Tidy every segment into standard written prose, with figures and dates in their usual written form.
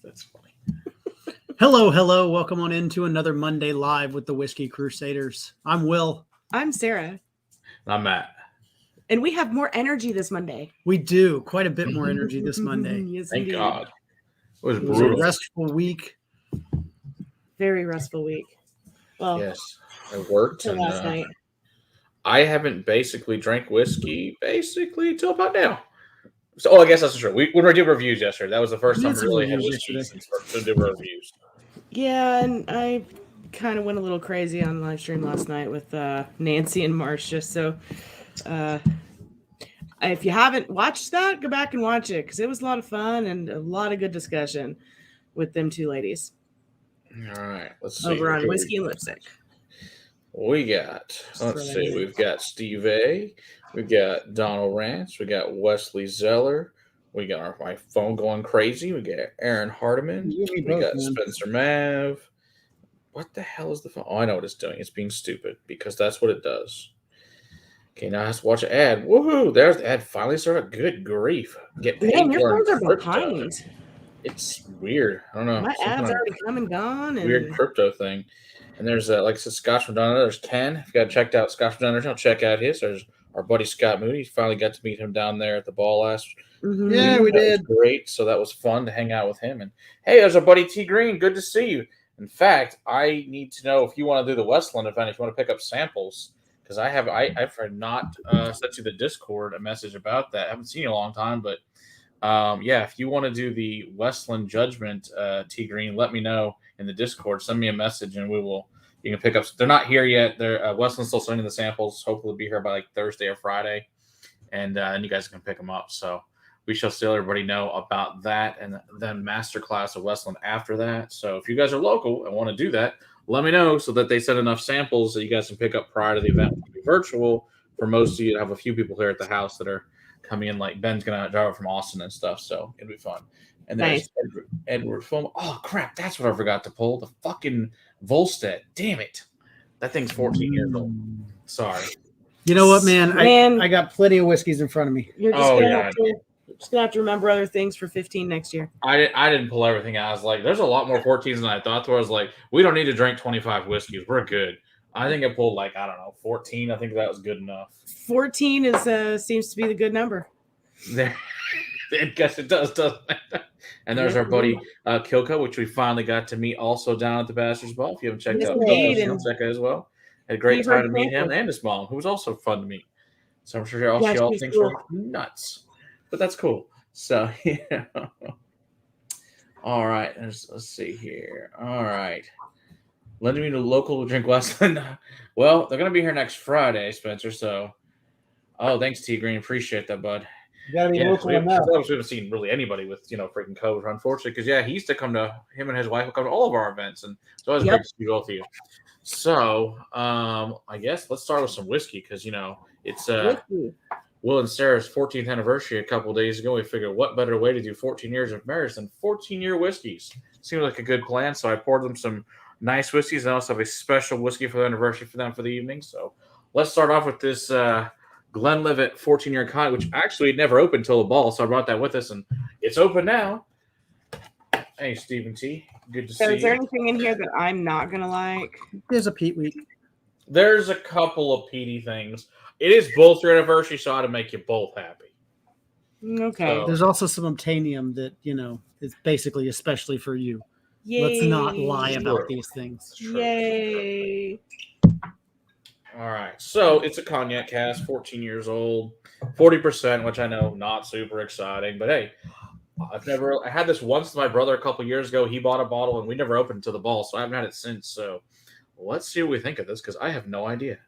That's funny. Hello. Welcome on into another Monday Live with the Whiskey Crusaders. I'm Will. I'm Sarah. I'm Matt. And we have more energy this Monday. We do. Quite a bit more energy this Monday. Yes, Thank indeed. God. It was a restful week. Very restful week. Well, yes. I worked till last night. I haven't basically drank whiskey till about now. So, I guess that's true. We did reviews yesterday. That was the first time we really had whiskey since we did reviews. Yeah, and I kind of went a little crazy on the live stream last night with Nancy and Marcia. So, if you haven't watched that, go back and watch it because it was a lot of fun and a lot of good discussion with them two ladies. All right, let's see. Over on Whiskey and Lipstick. We've got Steve A, we got Donald Rance, we got Wesley Zeller, we got my phone going crazy, we got Aaron Hardiman, we got Spencer Mav. What the hell is the phone? Oh, I know what it's doing. It's being stupid because that's what it does. Okay, now I have to watch an ad. Woohoo! There's the ad finally started. Good grief. Get paid. Man, your phones are behind. It's weird. I don't know. My ads already come and gone. Weird crypto thing. And there's, like I said, Scotch Madonna. There's Ken. If you got checked out Scotch Madonna, check out his. There's our buddy Scott Moody. Finally got to meet him down there at the ball last Mm-hmm. Yeah, we did. Was great. So that was fun to hang out with him. And hey, there's our buddy T Green. Good to see you. In fact, I need to know if you want to do the Westland event, if you want to pick up samples, because I've not sent you the Discord a message about that. I haven't seen you in a long time, but yeah, if you want to do the Westland Judgment, T Green, let me know in the Discord. Send me a message, and you can pick up. They're not here yet. They're Westland's still sending the samples. Hopefully, they'll be here by like Thursday or Friday, and you guys can pick them up. So we shall still everybody know about that, and then masterclass of Westland after that. So if you guys are local and want to do that, let me know so that they send enough samples that you guys can pick up prior to the event. It'll be virtual for most of you. To have a few people here at the house that are coming in. Like Ben's gonna drive from Austin and stuff, so it'll be fun. And there's Edward Film. Oh crap, that's what I forgot to pull. The fucking Volstead. Damn it. That thing's 14 years old. Sorry. You know what, man? I got plenty of whiskeys in front of me. You're just gonna have to remember other things for 15 next year. I didn't pull everything out. I was like, there's a lot more 14s than I thought. Where I was like, we don't need to drink 25 whiskeys. We're good. I think I pulled 14. I think that was good enough. 14 is seems to be the good number. I guess it does, doesn't it? And there's our buddy Kilka, which we finally got to meet also down at the Bastards Ball. If you haven't checked out Kilka, check it as well. Had a great time to meet him and his mom, who was also fun to meet. So I'm sure she all thinks we're nuts. But that's cool. So, yeah. All right. Let's see here. All right. Lending me to local drink Westland. Well, they're going to be here next Friday, Spencer. So, thanks, T Green. Appreciate that, bud. You got to be local enough. We haven't seen really anybody with, freaking COVID, unfortunately. Because, he used to come to, him and his wife will come to all of our events. And it's always great to see both of you. So, I guess let's start with some whiskey because, it's Will and Sarah's 14th anniversary a couple of days ago. We figured what better way to do 14 years of marriage than 14-year whiskeys. Seemed like a good plan. So I poured them some nice whiskeys and also have a special whiskey for the anniversary for them for the evening. So let's start off with this Glenlivet 14-year Cognac, which actually never opened till the ball. So I brought that with us and it's open now. Hey, Stephen T. Good to see you. Is there anything in here that I'm not going to like? There's a peat week. There's a couple of peaty things. It is both your anniversary, so I ought to make you both happy. Okay. So, there's also some obtainium that, is basically especially for you. Yay. Let's not lie about these things. Yay. All right. So it's a cognac cask, 14 years old, 40%, which I know not super exciting. But hey, I had this once with my brother a couple years ago. He bought a bottle and we never opened to the ball, so I haven't had it since. So let's see what we think of this because I have no idea.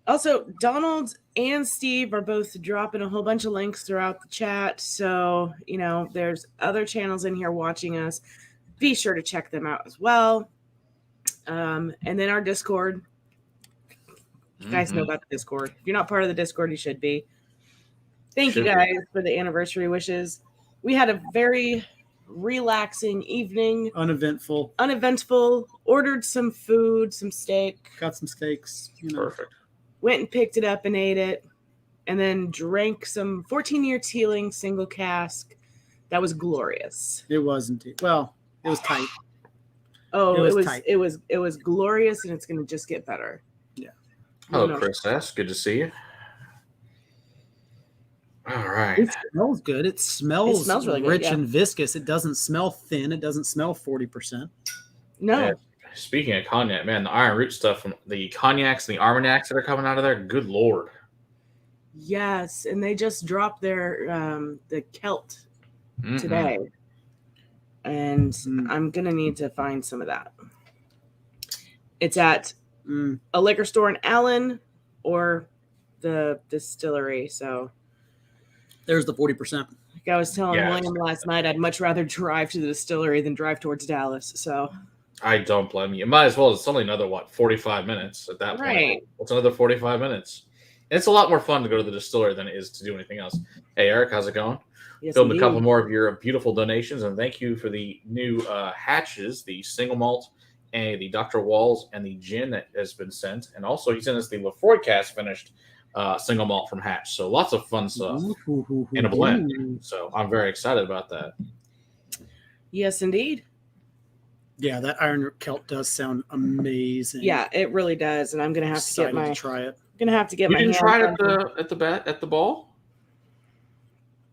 Also, Donald and Steve are both dropping a whole bunch of links throughout the chat. So, there's other channels in here watching us. Be sure to check them out as well. And then our Discord. You guys know about the Discord. If you're not part of the Discord, you should be. Thank you guys for the anniversary wishes. We had a very relaxing evening. Uneventful. Ordered some food, some steak. Got some steaks. Perfect. Went and picked it up and ate it, and then drank some 14-year Teeling single cask That was glorious. It wasn't. Well, it was tight. Oh, tight. it was glorious, and it's going to just get better. Yeah. Hello, Chris S. Good to see you. All right. It smells good. It smells really good, rich and viscous. It doesn't smell thin. It doesn't smell 40%. No. Yeah. Speaking of cognac, man, the iron root stuff, the cognacs and the armagnacs that are coming out of there, good Lord. Yes, and they just dropped their the Celt today. And I'm going to need to find some of that. It's at a liquor store in Allen or the distillery. So there's the 40%. Like I was telling William last night, I'd much rather drive to the distillery than drive towards Dallas. So I don't blame you. Might as well. It's only another, 45 minutes at that point. Right. It's another 45 minutes. And it's a lot more fun to go to the distillery than it is to do anything else. Hey, Eric, how's it going? Yes, Filmed a couple more of your beautiful donations, and thank you for the new hatches, the single malt, and the Dr. Walls, and the gin that has been sent. And also, he sent us the Lefroy Cask finished single malt from Hatch. So lots of fun stuff in a blend. So I'm very excited about that. Yes, indeed. Yeah, that Iron Root Celt does sound amazing. Yeah, it really does, and I'm gonna have to get my. Try it. Gonna have to get You my. didn't try it at the ball.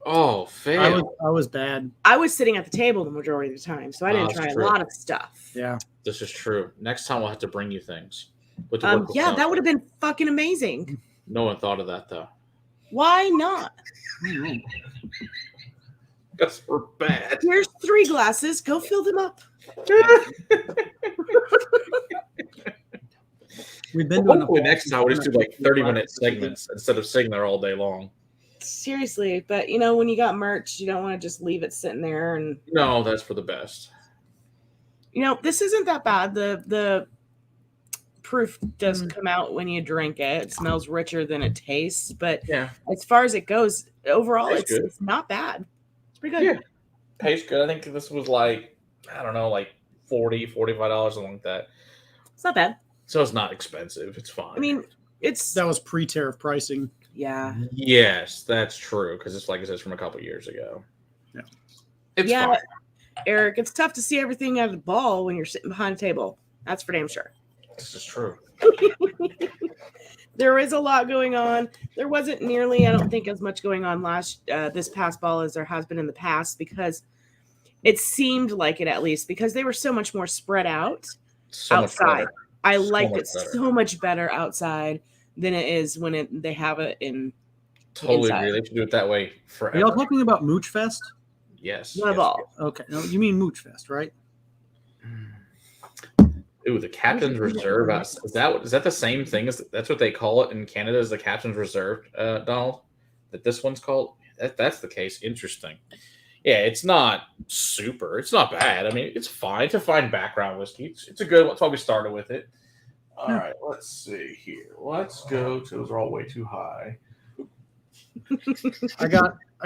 Oh, fail! I was bad. I was sitting at the table the majority of the time, so I didn't try a lot of stuff. Yeah, this is true. Next time we'll have to bring you things. Yeah, that would have been fucking amazing. No one thought of that though. Why not? Because we're bad. Here's 3 glasses. Go fill them up. We've been doing hopefully next time we'll just do 30-minute segments instead of sitting there all day long. Seriously, but when you got merch, you don't want to just leave it sitting there. And no, that's for the best. This isn't that bad. The proof does come out when you drink it. It smells richer than it tastes, but as far as it goes, overall, it's not bad. It's pretty good. Yeah, tastes good. I think this was $40, $45, something like that. It's not bad. So it's not expensive. It's fine. I mean, that was pre-tariff pricing. Yeah. Yes, that's true. Because it's like I said, from a couple years ago. Yeah. It's fine. Eric, it's tough to see everything at the ball when you're sitting behind a table. That's for damn sure. This is true. There is a lot going on. There wasn't nearly, I don't think, as much going on this past ball as there has been in the past, because it seemed like it, at least, because they were so much more spread out outside. I liked it so much better outside than it is when they have it in. Totally inside. agree. They should do it that way forever. Are y'all talking about Mooch Fest? Yes. Not at all. Okay. No, you mean Mooch Fest, right? Ooh, the Captain's Reserve. Is that the same thing? That's what they call it in Canada, is the Captain's Reserve, Donald? That this one's called? That's the case. Interesting. Yeah, it's not super. It's not bad. I mean, it's fine. It's a fine background whiskey. It's a good one. That's why we started with it. All right, let's see here. Let's go to, those are all way too high. I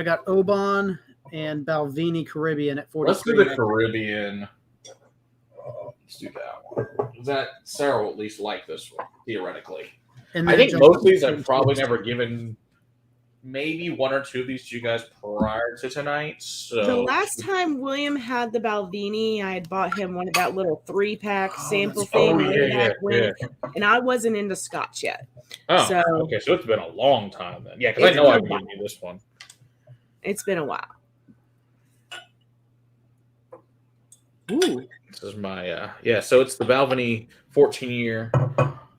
got Oban and Balvenie Caribbean at 40. Let's do the Caribbean. Let's do that one. That Sarah will at least like this one, theoretically. And I think most of these I've probably never given maybe 1 or 2 of these to you guys prior to tonight. So the last time William had the Balvenie, I had bought him one of that little 3-pack sample thing. And I wasn't into Scotch yet. Oh, so, okay. So it's been a long time then. Yeah, because I know I've given you this one. It's been a while. Ooh. This is my, so it's the Balvenie 14-year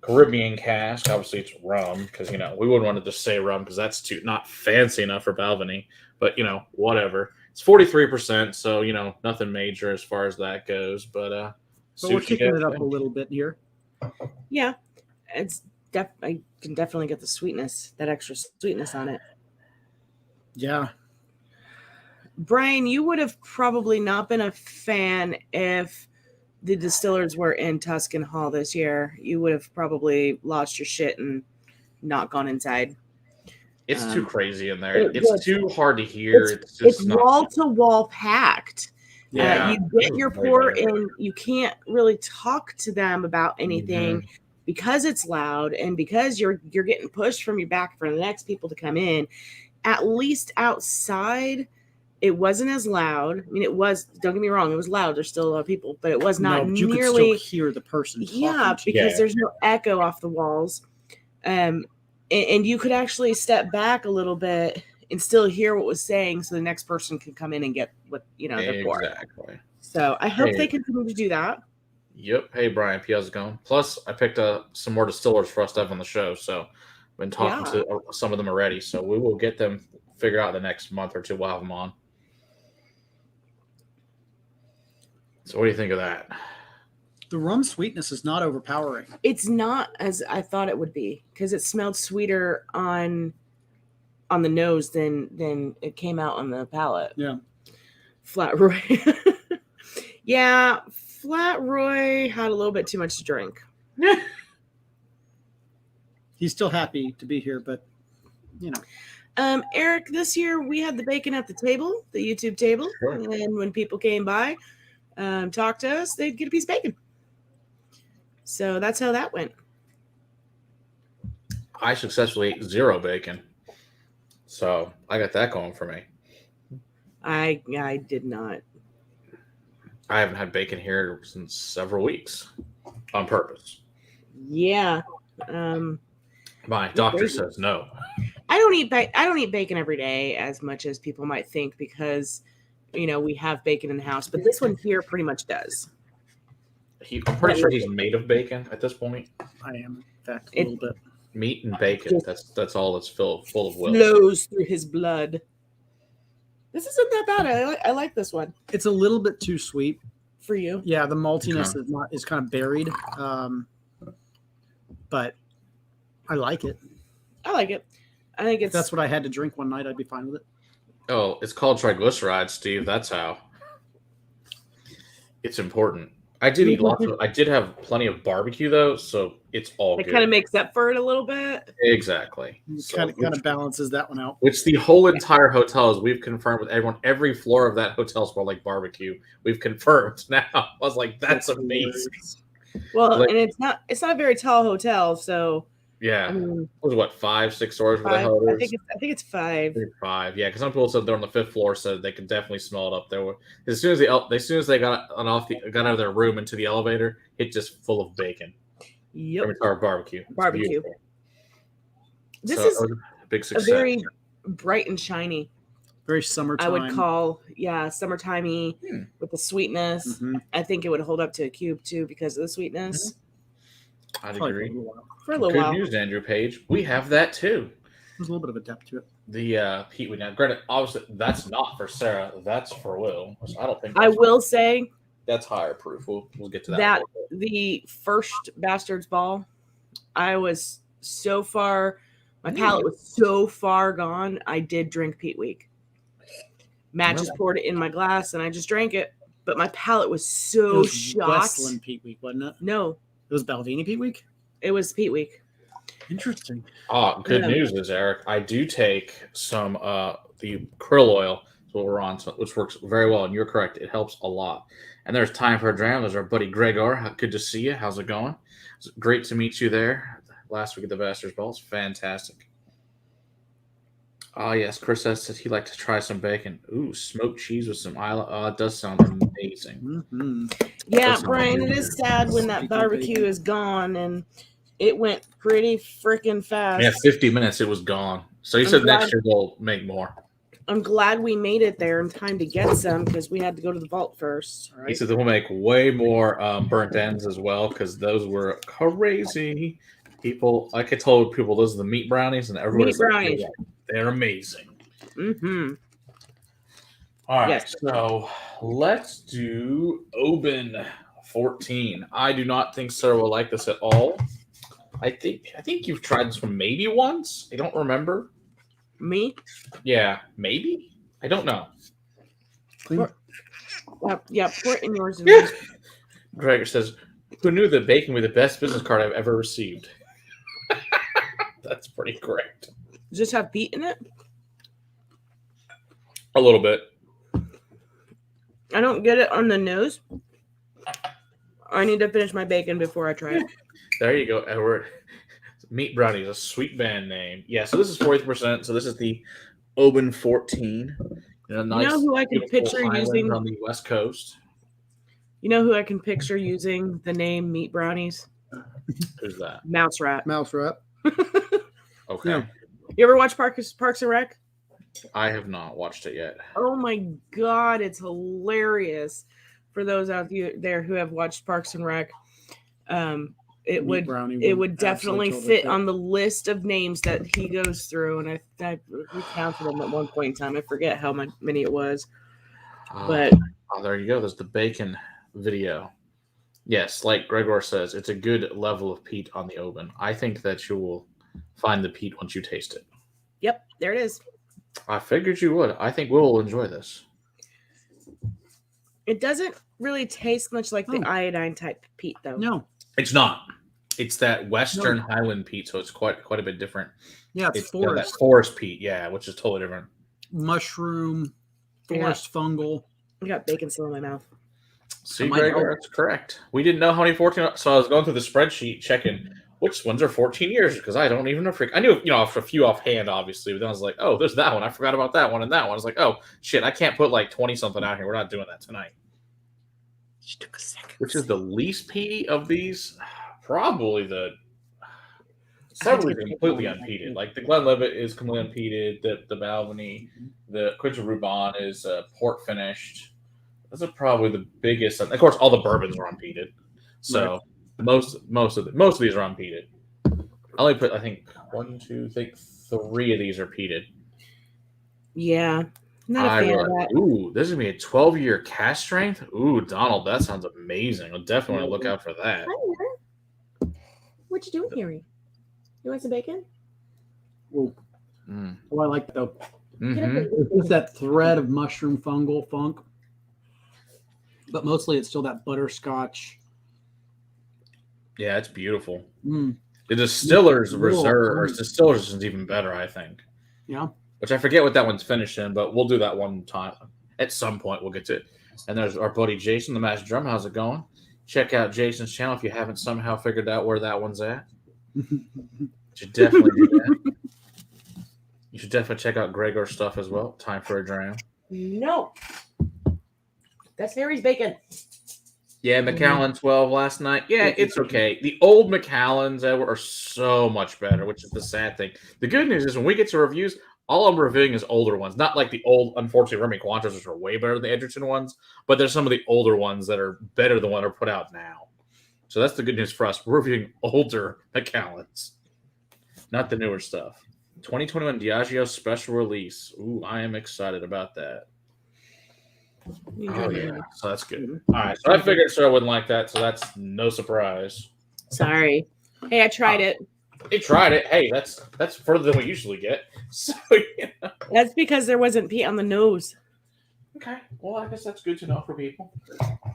Caribbean cask. Obviously, it's rum because, we wouldn't want to just say rum because that's not fancy enough for Balvenie. But, whatever. It's 43%, so, nothing major as far as that goes. But we're kicking it up a little bit here. Yeah. I can definitely get the sweetness, that extra sweetness on it. Yeah. Brian, you would have probably not been a fan if the distillers were in Tuscan Hall this year. You would have probably lost your shit and not gone inside. It's too crazy in there. It's too hard to hear. It's wall to wall packed. Yeah, you get your pour in. You can't really talk to them about anything because it's loud and because you're getting pushed from your back for the next people to come in. At least outside, It wasn't as loud. I mean, it was. Don't get me wrong. It was loud. There's still a lot of people, but it was not you nearly. could still hear the person. Yeah, because there's no echo off the walls, and you could actually step back a little bit and still hear what was saying, so the next person can come in and get what they're for. Exactly. So I hope they continue to do that. Yep. Hey, Brian P. How's it going? Plus, I picked up some more distillers for us to have on the show, so I've been talking to some of them already. So we will get them figured out the next month or two. We'll have them on. So what do you think of that? The rum sweetness is not overpowering. It's not as I thought it would be because it smelled sweeter on the nose than it came out on the palate. Yeah. Flat Roy. Yeah, Flat Roy had a little bit too much to drink. He's still happy to be here, but Eric, this year we had the bacon at the table, the YouTube table, and when people came by, talk to us, they'd get a piece of bacon. So that's how that went. I successfully ate 0 bacon. So I got that going for me. I did not. I haven't had bacon here since several weeks on purpose. Yeah. My doctor says no. I don't eat bacon every day as much as people might think because we have bacon in the house, but this one here pretty much does. I'm pretty sure he's made of bacon at this point. I am, in fact, a little bit. Meat and bacon. That's all that's full of will. Flows through his blood. This isn't that bad. I like this one. It's a little bit too sweet for you. Yeah, the maltiness is kind of buried, but I like it. I like it. I think if that's what I had to drink one night, I'd be fine with it. Oh, it's called triglycerides, Steve. That's how. It's important. I did have plenty of barbecue though, so it's all good. It kind of makes up for it a little bit. Exactly. Kind of balances that one out. Which the whole entire hotel, as we've confirmed with everyone, every floor of that hotel smelled like barbecue. We've confirmed now. I was like, that's amazing. Well, and it's not a very tall hotel, so yeah. I mean, it was what 5-6 stories for the hotel? I think it's 5. 5, yeah. Because some people said they're on the 5th floor, so they could definitely smell it up there. As soon as they got out of their room into the elevator, it just full of bacon. Yep. Or barbecue. This is a big success. Very bright and shiny. Very summertime. I would call, summertimey with the sweetness. Mm-hmm. I think it would hold up to a cube too because of the sweetness. I'd agree. For a little while. Good news, Andrew Page. We have that too. There's a little bit of a depth to it. The peat we now. Granted, obviously that's not for Sarah. That's for Will. I don't think. I will say that's higher proof. We'll get to that. That the first Bastard's Ball, I was so far. My palate was so far gone. I did drink Peat Week. Matt just poured it in my glass and I just drank it. But my palate was so shocked. Westland Peat Week, wasn't it? No. It was Balvenie Peat Week? It was Peat Week. Interesting. Good news is, Eric, I do take some the krill oil, is what we're on, which works very well. And you're correct. It helps a lot. And there's time for a dram. There's our buddy Gregor. Good to see you. How's it going? It's great to meet you there. Last week at the Bastard's Ball. It's fantastic. Oh, yes. Chris says that he'd like to try some bacon. Ooh, smoked cheese with some Isla. Oh, it does sound amazing. Mm-hmm. Yeah, Brian, it is sad when that barbecue is gone, and it went pretty freaking fast. Yeah, 50 minutes, it was gone. So you said next year they'll make more. I'm glad we made it there in time to get some because we had to go to the vault first. Right? He said they'll make way more burnt ends as well because those were crazy. People, like I told people, those are the meat brownies, and everybody's like, they're amazing. Mm-hmm. All right, so let's do Oban 14. I do not think Sarah will like this at all. I think you've tried this one maybe once. I don't remember. Me? Yeah, maybe. I don't know. Pour it in yours. Gregor says, "Who knew that bacon would be the best business card I've ever received?" That's pretty correct. Does this have beet in it? A little bit. I don't get it on the nose. I need to finish my bacon before I try it. There you go, Edward. Meat Brownie is a sweet band name. Yeah, so this is 40%. So this is the Oban 14. In a nice, who I can beautiful picture island using on the West Coast. You know who I can picture using the name Meat Brownies? Who's that? Mouse Rat. Mouse rat. Okay. Yeah. You ever watch Parks and Rec? I have not watched it yet. Oh my God, it's hilarious. For those out there who have watched Parks and Rec, it would definitely fit on the list of names that he goes through. And I recounted them at one point in time. I forget how many it was. But there you go. There's the bacon video. Yes, like Gregor says, it's a good level of peat on the Oban. I think that you will find the peat once you taste it. Yep, there it is. I figured you would. I think we'll enjoy this. It doesn't really taste much like the iodine type peat, though. No, it's not. It's that Western Highland peat, so it's quite a bit different. Yeah, it's forest. That forest peat, which is totally different. Mushroom, forest fungal. I got bacon still in my mouth. See, Gregor, that's correct. We didn't know how many 14. So I was going through the spreadsheet checking which ones are 14 years because I don't even know. I knew, a few offhand, obviously, but then I was like, oh, there's that one. I forgot about that one and that one. I was like, oh, shit, I can't put like 20 something out here. We're not doing that tonight. She took a second. Which is the least peaty of these? Probably several are completely unpeated. Like the Glenlivet is completely unpeated. The Balvenie, the Quinta Ruban is port finished. Those are probably the biggest. Of course, all the bourbons are unpeated. So most of these are unpeated. I only put, I think, 3 of these are peated. Yeah. Not a fan of that. Ooh, this is going to be a 12-year cask strength. Ooh, Donald, that sounds amazing. I'll definitely look out for that. Hi, what you doing, Harry? You want some bacon? Oh, I like that, though. Mm-hmm. It's just that thread of mushroom fungal funk. But mostly it's still that butterscotch. Yeah, it's beautiful. Mm. The Distiller's Reserve, or Distiller's is even better, I think. Yeah. Which I forget what that one's finished in, but we'll do that one time. At some point, we'll get to it. And there's our buddy Jason, the Master Drum. How's it going? Check out Jason's channel if you haven't somehow figured out where that one's at. You should definitely do that. You should definitely check out Gregor's stuff as well. Time for a dram. No. That's Harry's bacon. Yeah, Macallan 12 last night. Yeah, it's okay. The old Macallans, Edward, are so much better, which is the sad thing. The good news is when we get to reviews, all I'm reviewing is older ones. Not like the old, unfortunately, Remy Quantas, which are way better than the Edgerton ones, but there's some of the older ones that are better than what are put out now. So that's the good news for us. We're reviewing older Macallans, not the newer stuff. 2021 Diageo special release. Ooh, I am excited about that. Oh, yeah. So that's good. All right. So I figured Sarah wouldn't like that, so that's no surprise. Sorry. Hey, I tried it. He tried it. Hey, that's further than we usually get. So, That's because there wasn't peat on the nose. Okay. Well, I guess that's good to know for people.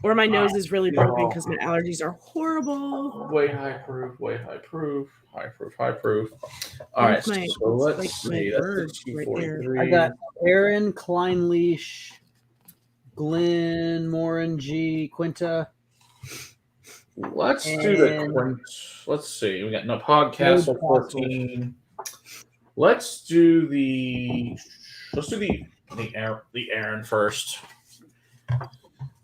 Or my nose is really broken because my allergies are horrible. Way high proof. High proof. All right. So let's see. That's the 243. I got Arran, Clynelish, Glenmorangie, Quinta. Let's do the Quinta. Let's see. We got Podcast 14. Let's do the Arran first.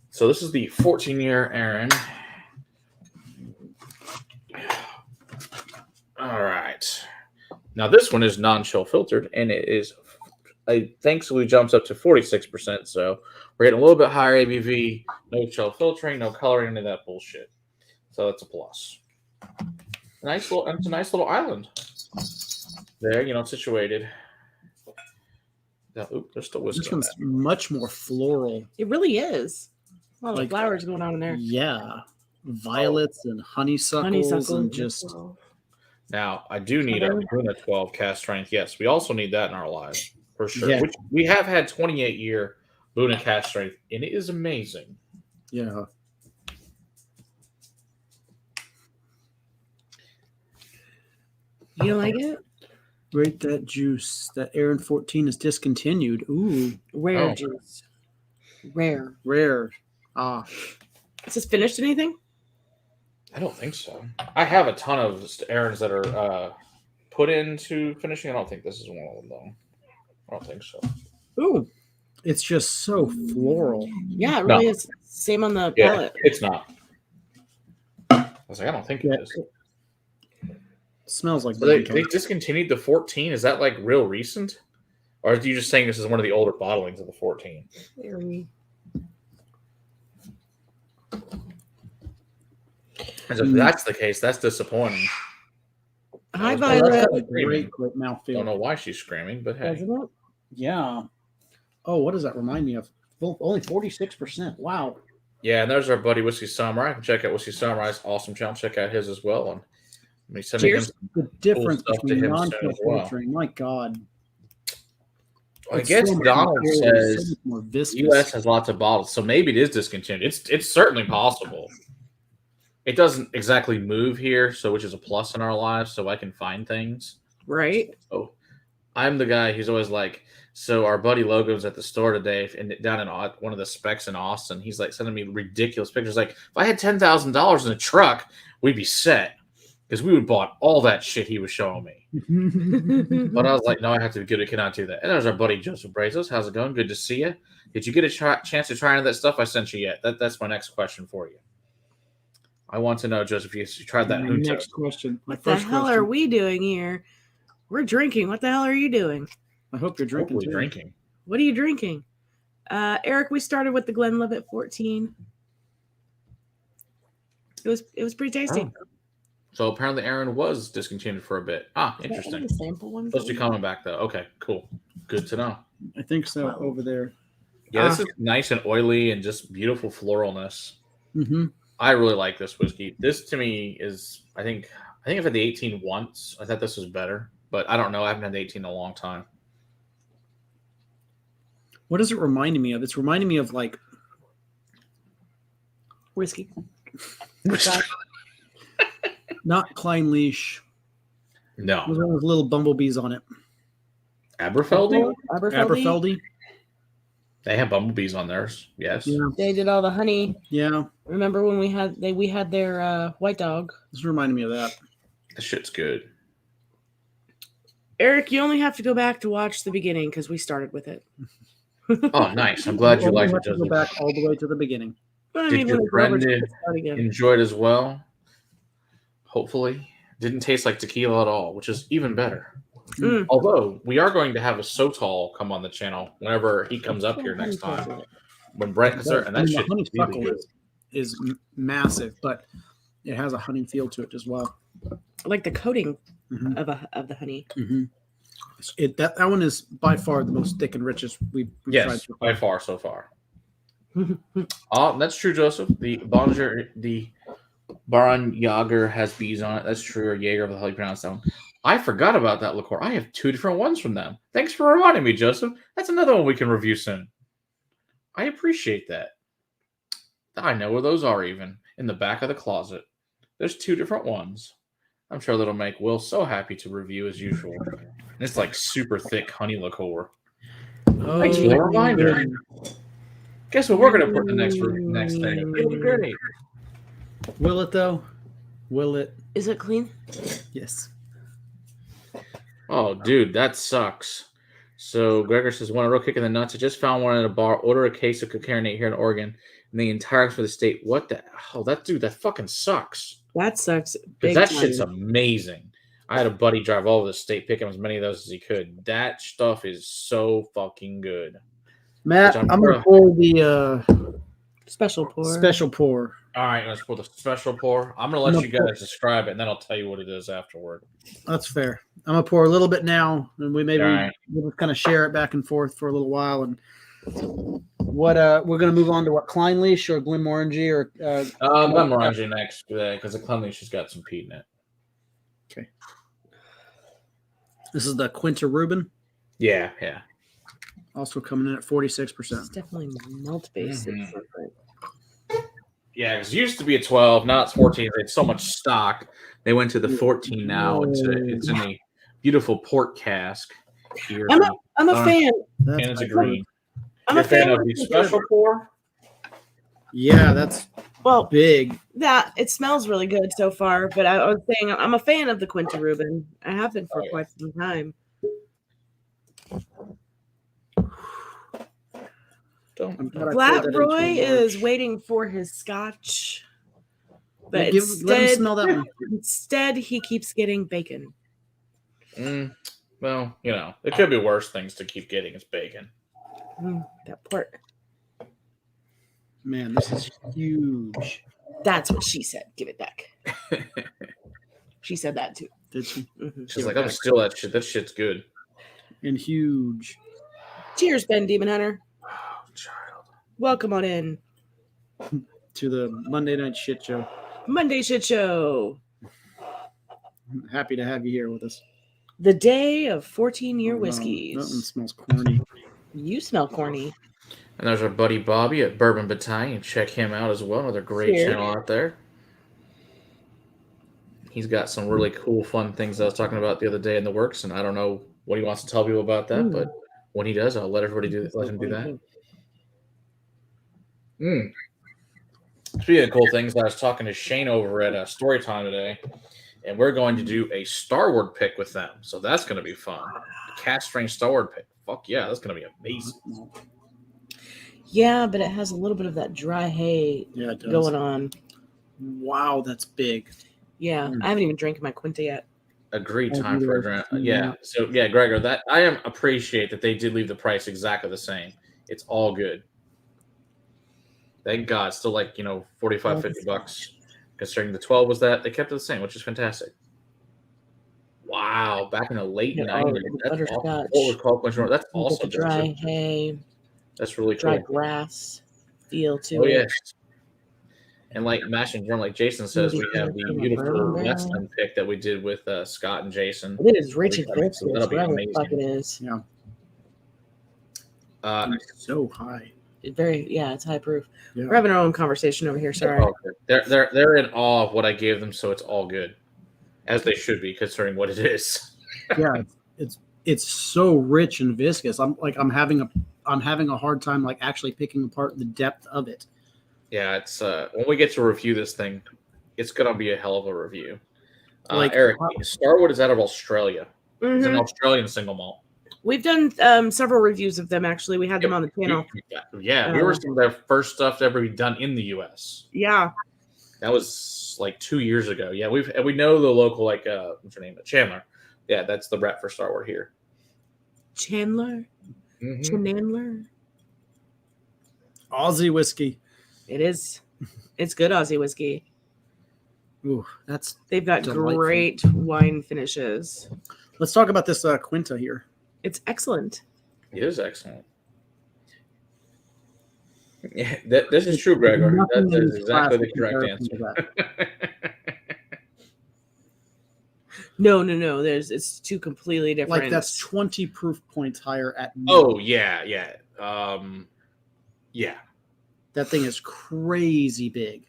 So this is the 14-year Arran. All right. Now this one is non-chill filtered, and it is thankfully jumps up to 46%. So we're getting a little bit higher ABV, no chill filtering, no coloring, any of that bullshit. So that's a plus. It's a nice little island. There, it's situated. There's still whiskey. This one's much more floral. It really is. A lot of flowers going on in there. Yeah. Violets and honeysuckles and just... Now, I do need a Laguna 12 cast strength. Yes, we also need that in our lives, for sure. Yeah. Which we have had 28-year Luna cast strength, and it is amazing. Yeah. You don't like it? Rate that juice. That Arran 14 is discontinued. Ooh. Rare juice. Rare. Ah. Is this finished anything? I don't think so. I have a ton of Arrans that are put into finishing. I don't think this is one of them, though. I don't think so. Ooh. It's just so floral. Yeah, it really No. is. Same on the Yeah, palate. it's not. I was like, I don't think it is. It smells like So they bourbon. discontinued the 14. Is that like real recent? Or are you just saying this is one of the older bottlings of the 14? Very. As if that's the case, that's disappointing. Hi, That's Violet. a great mouthfeel. Don't know why she's screaming, but hey. Doesn't it? Yeah. Oh, what does that remind me of? Only 46%. Wow. Yeah, and there's our buddy Whiskey Samurai. Check out Whiskey Samurai's awesome channel. Check out his as well. And me sending him Cheers. The difference stuff to between him non-kill soon as well. filtering. My God. I It's guess so much Donald more says so much more viscous. U.S. has lots of bottles, so maybe it is discontinued. It's certainly possible. It doesn't exactly move here, so which is a plus in our lives, so I can find things. Right. So I'm the guy who's always like, so our buddy Logan's at the store today, and down in one of the specs in Austin, he's like sending me ridiculous pictures. Like, if I had $10,000 in a truck, we'd be set because we would bought all that shit he was showing me. But I was like, no, I have to be good. I cannot do that. And there's our buddy Joseph Brazos. How's it going? Good to see you. Did you get a chance to try any of that stuff I sent you yet? That's my next question for you. I want to know, Joseph, if you tried that. Next question. What the hell are we doing here? We're drinking. What the hell are you doing? I hope you're drinking. Too. Drinking. What are you drinking? Eric, we started with the Glenlivet 14. It was pretty tasty. Oh. So apparently Arran was discontinued for a bit. Interesting. The sample one. Supposed to be coming back though. Okay, cool. Good to know. I think so. Over there. Yeah, this is nice and oily and just beautiful floralness. Mm-hmm. I really like this whiskey. This to me is, I think I've had the 18 once. I thought this was better, but I don't know. I haven't had the 18 in a long time. What is it reminding me of? It's reminding me of like whiskey. Not Clynelish. No. There's one with little bumblebees on it. Aberfeldy? Aberfeldy. They have bumblebees on theirs. Yes. Yeah. They did all the honey. Yeah. Remember when we had their white dog? This reminded me of that. This shit's good. Eric, you only have to go back to watch the beginning because we started with it. Oh, nice. I'm glad you liked it, Go Joseph. back all the way to the beginning. But I Did mean, your when friend it's over, just start again. enjoy it as well? Hopefully. Didn't taste like tequila at all, which is even better. Mm. Although we are going to have a Sotol come on the channel whenever he comes up here next time. When Brent gets there, and that the shit honeysuckle really good. is massive, but it has a honey feel to it as well. Like the coating Mhm. of the honey. Mm-hmm. That one is by far the most thick and richest we've tried Yes, so by far. far so far. That's true, Joseph. The Baron Jager has bees on it. That's true. Or Jaeger, how you pronounce that one. I forgot about that liqueur. I have 2 different ones from them. Thanks for reminding me, Joseph. That's another one we can review soon. I appreciate that. I know where those are, even in the back of the closet. There's 2 different ones. I'm sure that'll make Will so happy to review as usual. And it's like super thick honey liqueur. Oh, Thanks for the reminder. Guess what we're going to put in the next thing? It'll be great. Will it though? Will it? Is it clean? Yes. Oh, dude, that sucks. So Gregor says, "Want a real kick in the nuts? I just found one at a bar. Order a case of Cocarinate here in Oregon, and the entire for the state. What the hell? That fucking sucks. That sucks. Because that shit's amazing. I had a buddy drive all over the state, picking as many of those as he could. That stuff is so fucking good. Matt, I'm gonna pour the special pour. Special pour. All right, let's pour the special pour. I'm gonna let you guys describe it, and then I'll tell you what it is afterward. That's fair. I'm gonna pour a little bit now, and right. we'll kind of share it back and forth for a little while. And what we're gonna move on to what Clynelish or Glenmorangie or Glenmorangie next because the Cleanliness has got some peat in it. Okay. This is the Quinta Ruben. Yeah. Also coming in at 46%. It's definitely malt based. Mm-hmm. Yeah, because it used to be a 12, now it's 14. They had so much stock. They went to the 14 now. It's in a beautiful port cask. Here. I'm a fan. And it's a green. I'm a fan of the special pour? Yeah, that's big. That it smells really good so far, but I was saying I'm a fan of the Quinta Ruben. I have been for quite some time. Don't. I'm glad I poured that into Flatroy a is large. waiting for his scotch, but Yeah, let him smell that one. instead he keeps getting bacon. Well, it could be worse things to keep getting. It's bacon. That port. Man, this is huge. That's what she said. Give it back. She said that too. Did she? Mm-hmm. She's like, I'm still that shit. That shit's good. And huge. Cheers, Ben Demon Hunter. Oh, child. Welcome on in To the Monday Night Shit Show. Monday Shit Show. I'm happy to have you here with us. The day of 14-year whiskeys. Nothing smells corny. You smell corny. And there's our buddy Bobby at Bourbon Battalion. Check him out as well. Another great channel out there. He's got some really cool, fun things I was talking about the other day in the works, and I don't know what he wants to tell people about that, but when he does, I'll let everybody let him do that. Speaking of cool things, I was talking to Shane over at Storytime today, and we're going to do a Starward pick with them, so that's going to be fun. A cast strength Starward pick. Fuck yeah, that's going to be amazing. Yeah, but it has a little bit of that dry hay going on. Wow, that's big. Yeah, I haven't even drank my Quinta yet. Agreed. Time for a drink. Yeah. So yeah, Gregor, that I appreciate that they did leave the price exactly the same. It's all good. Thank God. Still like, $45, $50. Considering the 12 was that, they kept it the same, which is fantastic. Wow, back in the late 90s. That's awesome. What was called Quinta? That's also dry hay. That's really dry cool. grass feel to it. Yes. And like Mashing Drum, like Jason says, we have the beautiful Westland pick that we did with Scott and Jason. It is rich and crispy. So that'll be amazing. Fuck it is. Yeah. So high. It's high proof. Yeah. We're having our own conversation over here. Sorry. They're in awe of what I gave them, so it's all good, as they should be, considering what it is. Yeah, it's so rich and viscous. I'm having a hard time like actually picking apart the depth of it. Yeah, it's when we get to review this thing, it's gonna be a hell of a review. Eric, Starwood is out of Australia. Mm-hmm. It's an Australian single malt. We've done several reviews of them. Actually, we had them on the channel. We were some of their first stuff to ever be done in the U.S. Yeah, that was like 2 years ago. Yeah, we know the local what's her name, Chandler. Yeah, that's the rep for Starwood here. Chandler. Chandler. Aussie whiskey. It is. It's good Aussie whiskey. Ooh, they've got delightful. Great wine finishes. Let's talk about this Quinta here. It's excellent. It is excellent. Yeah, this is true, Gregor. That is exactly the correct answer. No. It's two completely different. Like that's 20 proof points higher at. Oh yeah. Yeah. That thing is crazy big.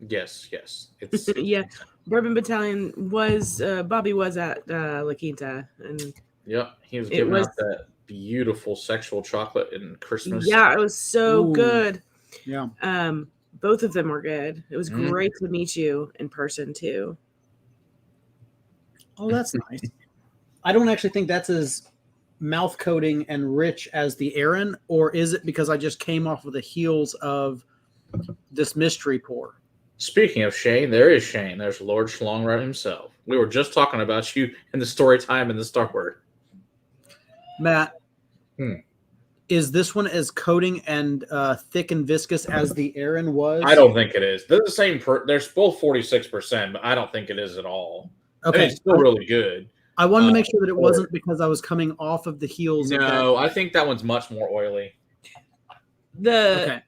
Yes. It's yeah. Bourbon Battalion was Bobby was at La Quinta, and he was giving out that beautiful sexual chocolate and Christmas. Yeah, it was so good. Yeah. Both of them were good. It was great to meet you in person too. Oh, that's nice. I don't actually think that's as mouth coating and rich as the Arran, or is it because I just came off of the heels of this mystery pour? Speaking of Shane, there is Shane. There's Lord Schlongrat himself. We were just talking about you in the story time in the Starward. Matt, is this one as coating and thick and viscous as the Arran was? I don't think it is. They're the same. They're both 46%, but I don't think it is at all. Okay, I mean, it's still really good. I wanted to make sure that it wasn't because I was coming off of the heels. No, I think that one's much more oily. The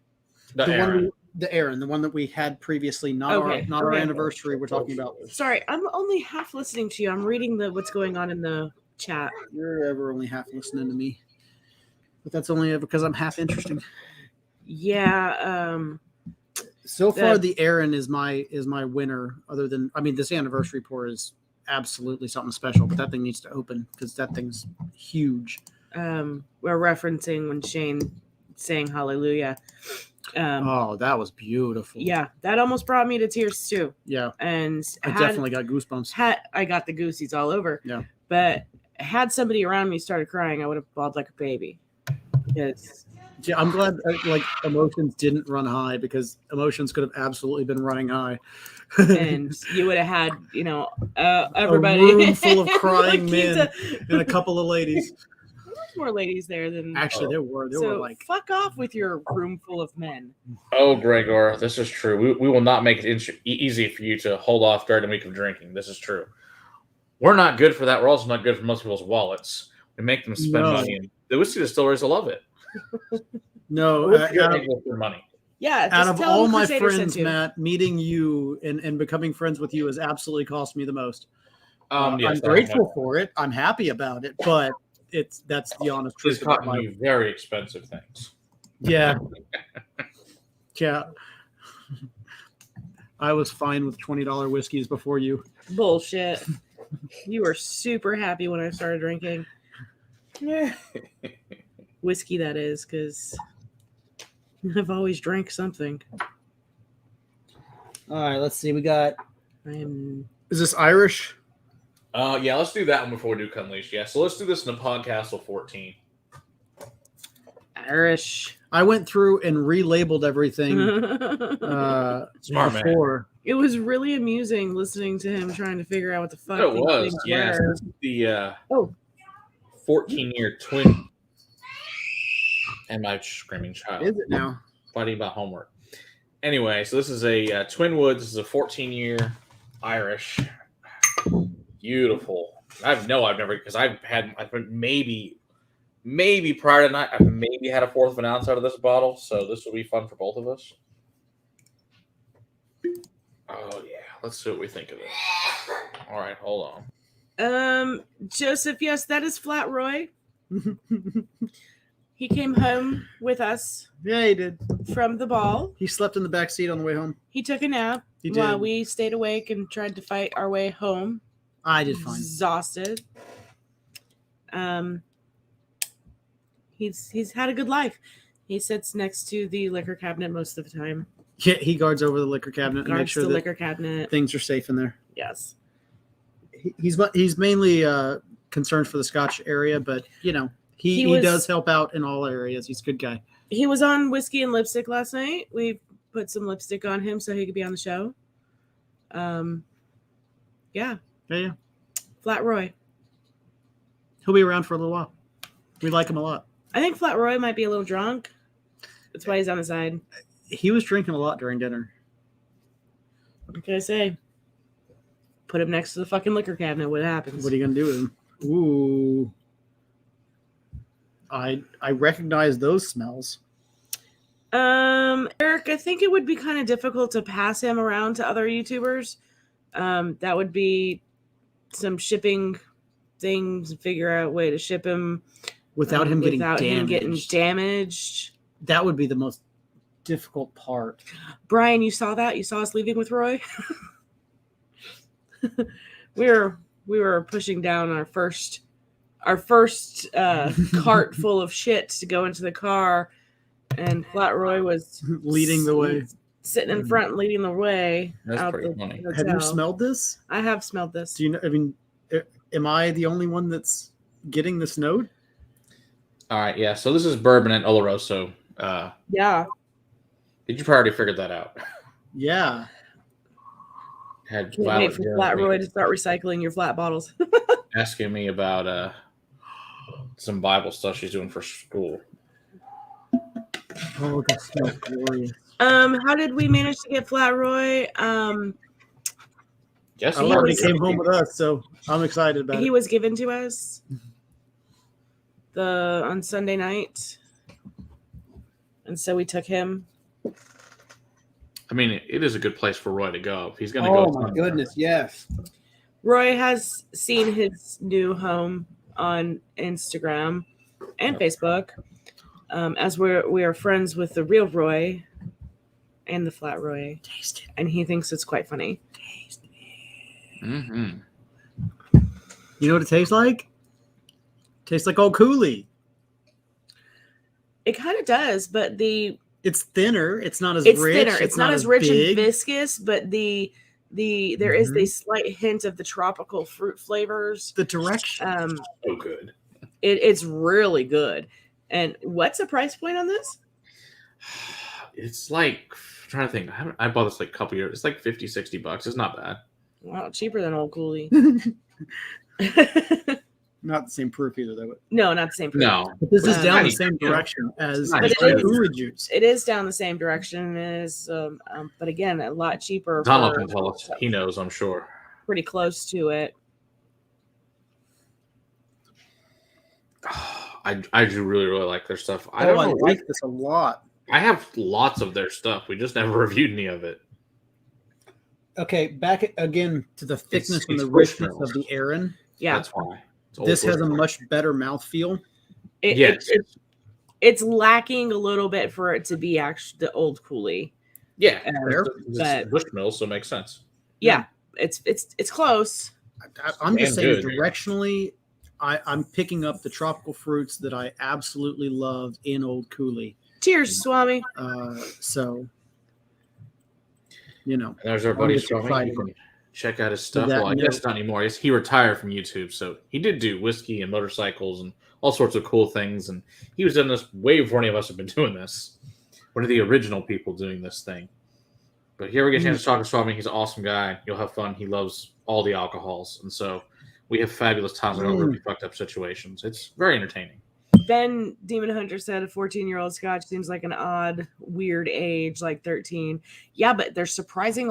Arran. The Arran, the one that we had previously, not our anniversary. We're talking about. Sorry, I'm only half listening to you. I'm reading what's going on in the chat. You're ever only half listening to me, but that's only because I'm half interesting. Yeah. So far, the Arran is my winner. Other than, this anniversary pour is absolutely something special, but that thing needs to open because that thing's huge. We're referencing when Shane sang Hallelujah. That was beautiful. Yeah, that almost brought me to tears too. Yeah, and I definitely got goosebumps. I got the goosies all over. Yeah, but had somebody around me started crying, I would have bawled like a baby. Yes. Yeah, I'm glad like emotions didn't run high because emotions could have absolutely been running high. And you would have had, everybody. A room full of crying Quinta. men and a couple of ladies. There's more ladies there than. Actually, there were like. Fuck off with your room full of men. Oh, Gregor, this is true. We will not make it easy for you to hold off during the week of drinking. This is true. We're not good for that. We're also not good for most people's wallets. We make them spend money, and the whiskey distilleries will love it. No, money. Yeah. Out of all my friends, Matt, meeting you and becoming friends with you has absolutely cost me the most. Yes, I'm grateful for it. I'm happy about it, but that's the honest truth. It's caught me very expensive things. Yeah. Yeah. I was fine with $20 whiskeys before you. Bullshit. You were super happy when I started drinking. Yeah. Whiskey, that is, because I've always drank something. All right, let's see. We got. Is this Irish? Yeah, let's do that one before we do Cleanliness. Yeah, so let's do this in the Podcastle 14. Irish. I went through and relabeled everything. Smart before. Man. It was really amusing listening to him trying to figure out what the fuck. It was, yeah. Were. The 14-year twin. And my screaming child. Is it now? Fighting about homework. Anyway, so this is a Twin Woods. This is a 14-year Irish. Beautiful. I've never, because I've been maybe prior to night, I've maybe had a fourth of an ounce out of this bottle, so this will be fun for both of us. Oh yeah, let's see what we think of this. All right, hold on. Joseph, yes, that is Flat Roy. He came home with us. Yeah, he did. From the ball. He slept in the back seat on the way home. He took a nap while we stayed awake and tried to fight our way home. I did fine. Exhausted. He's had a good life. He sits next to the liquor cabinet most of the time. Yeah, he guards over the liquor cabinet and makes sure the that liquor cabinet. Things are safe in there. Yes. He's mainly concerned for the Scotch area, but he does help out in all areas. He's a good guy. He was on Whiskey and Lipstick last night. We put some lipstick on him so he could be on the show. Yeah. Flat Roy. He'll be around for a little while. We like him a lot. I think Flat Roy might be a little drunk. That's why he's on the side. He was drinking a lot during dinner. What can I say? Put him next to the fucking liquor cabinet. What happens? What are you going to do with him? Ooh. I recognize those smells. Eric, I think it would be kind of difficult to pass him around to other YouTubers. That would be some shipping things, figure out a way to ship him without him getting damaged. That would be the most difficult part. Brian, you saw that? You saw us leaving with Roy? we were pushing down our first cart full of shit to go into the car, and Flat Roy was leading the way, sitting in front, leading the way. That's pretty funny. Hotel. Have you smelled this? I have smelled this. Do you know? I mean, am I the only one that's getting this note? All right, yeah. So this is bourbon and Oloroso. Yeah. Did you already figure that out? Yeah. Can't wait for Flat Roy to start recycling your flat bottles. Asking me about some Bible stuff she's doing for school. Oh, that smells glorious. How did we manage to get Flat Roy? Yes, he already came home with us, so I'm excited about it. He was given to us on Sunday night, and so we took him. I mean, it is a good place for Roy to go. If he's going to go. Oh my goodness, yes. Roy has seen his new home on Instagram and Facebook, as we are friends with the real Roy and the Flat Roy. Taste it. And he thinks it's quite funny. Taste it. Mm-hmm. You know what it tastes like? Tastes like old Cooley. It kind of does, but it's thinner. It's not as rich. Thinner. It's not as rich big. and viscous, but there is a slight hint of the tropical fruit flavors. The direction. So good. It's really good. And what's the price point on this? It's like, I'm trying to think. I bought this like a couple years. It's like $50-$60. It's not bad. Wow, cheaper than Old Cooley. Not the same proof either, though. No, not the same proof. No, But this is down the nice. same direction as But it the is. Cooley juice. It is down the same direction as, but again, a lot cheaper. Donald for- can tell us. He knows, I'm sure. Pretty close to it. I do really like their stuff. I I don't know. like this a lot. I have lots of their stuff. We just never reviewed any of it. Okay, back again to the thickness and it's the richness Bushmills. of the Arran. Yeah, That's why. It's old This has a Bushmills. much better mouthfeel. Yes. It's lacking a little bit for it to be actually the Old Cooley. Yeah. Fair. But- Bushmills, so it makes sense. Yeah, it's close. I'm just Damn saying good. directionally, I'm picking up the tropical fruits that I absolutely love in Old Cooley. Cheers, Swami. So, you know, And there's our buddy get Swami. excited. You can check out his stuff. That Well, I note- guess not anymore. He retired from YouTube, so he did do whiskey and motorcycles and all sorts of cool things. And he was doing this way before any of us have been doing this. One of the original people doing this thing. But here we get a chance to talk to Swami. He's an awesome guy. You'll have fun. He loves all the alcohols. And so we have fabulous times in really fucked up situations. It's very entertaining. Ben Demon Hunter said a 14-year-old Scotch seems like an odd, weird age, like 13. Yeah, but they're surprisingly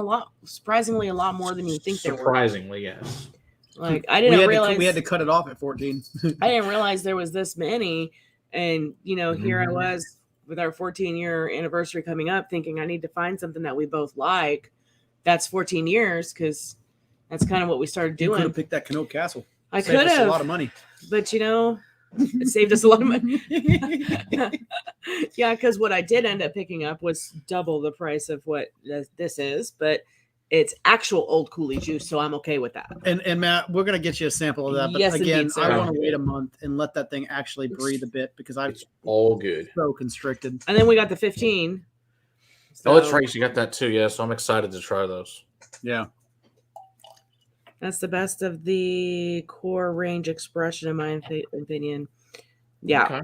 a lot more than you think they were. Surprisingly, yes. Like I didn't realize we had to cut it off at 14. I didn't realize there was this many. And here I was with our 14-year anniversary coming up, thinking I need to find something that we both like. That's 14 years because that's kind of what we started You could doing. have picked that Canoe Castle. I Saved could us a have, lot of money. but it saved us a lot of money. Yeah, because what I did end up picking up was double the price of what this is, but it's actual Old Cooley juice, so I'm okay with that. And Matt, we're gonna get you a sample of that. But Yes, again, indeed, sir. I want to wait a month and let that thing actually breathe a bit because I'm It's all good. so constricted. And then we got the 15. Oh, that's So right. You got that too. Yeah, so I'm excited to try those. Yeah. That's the best of the core range expression, in my opinion. Yeah, Okay.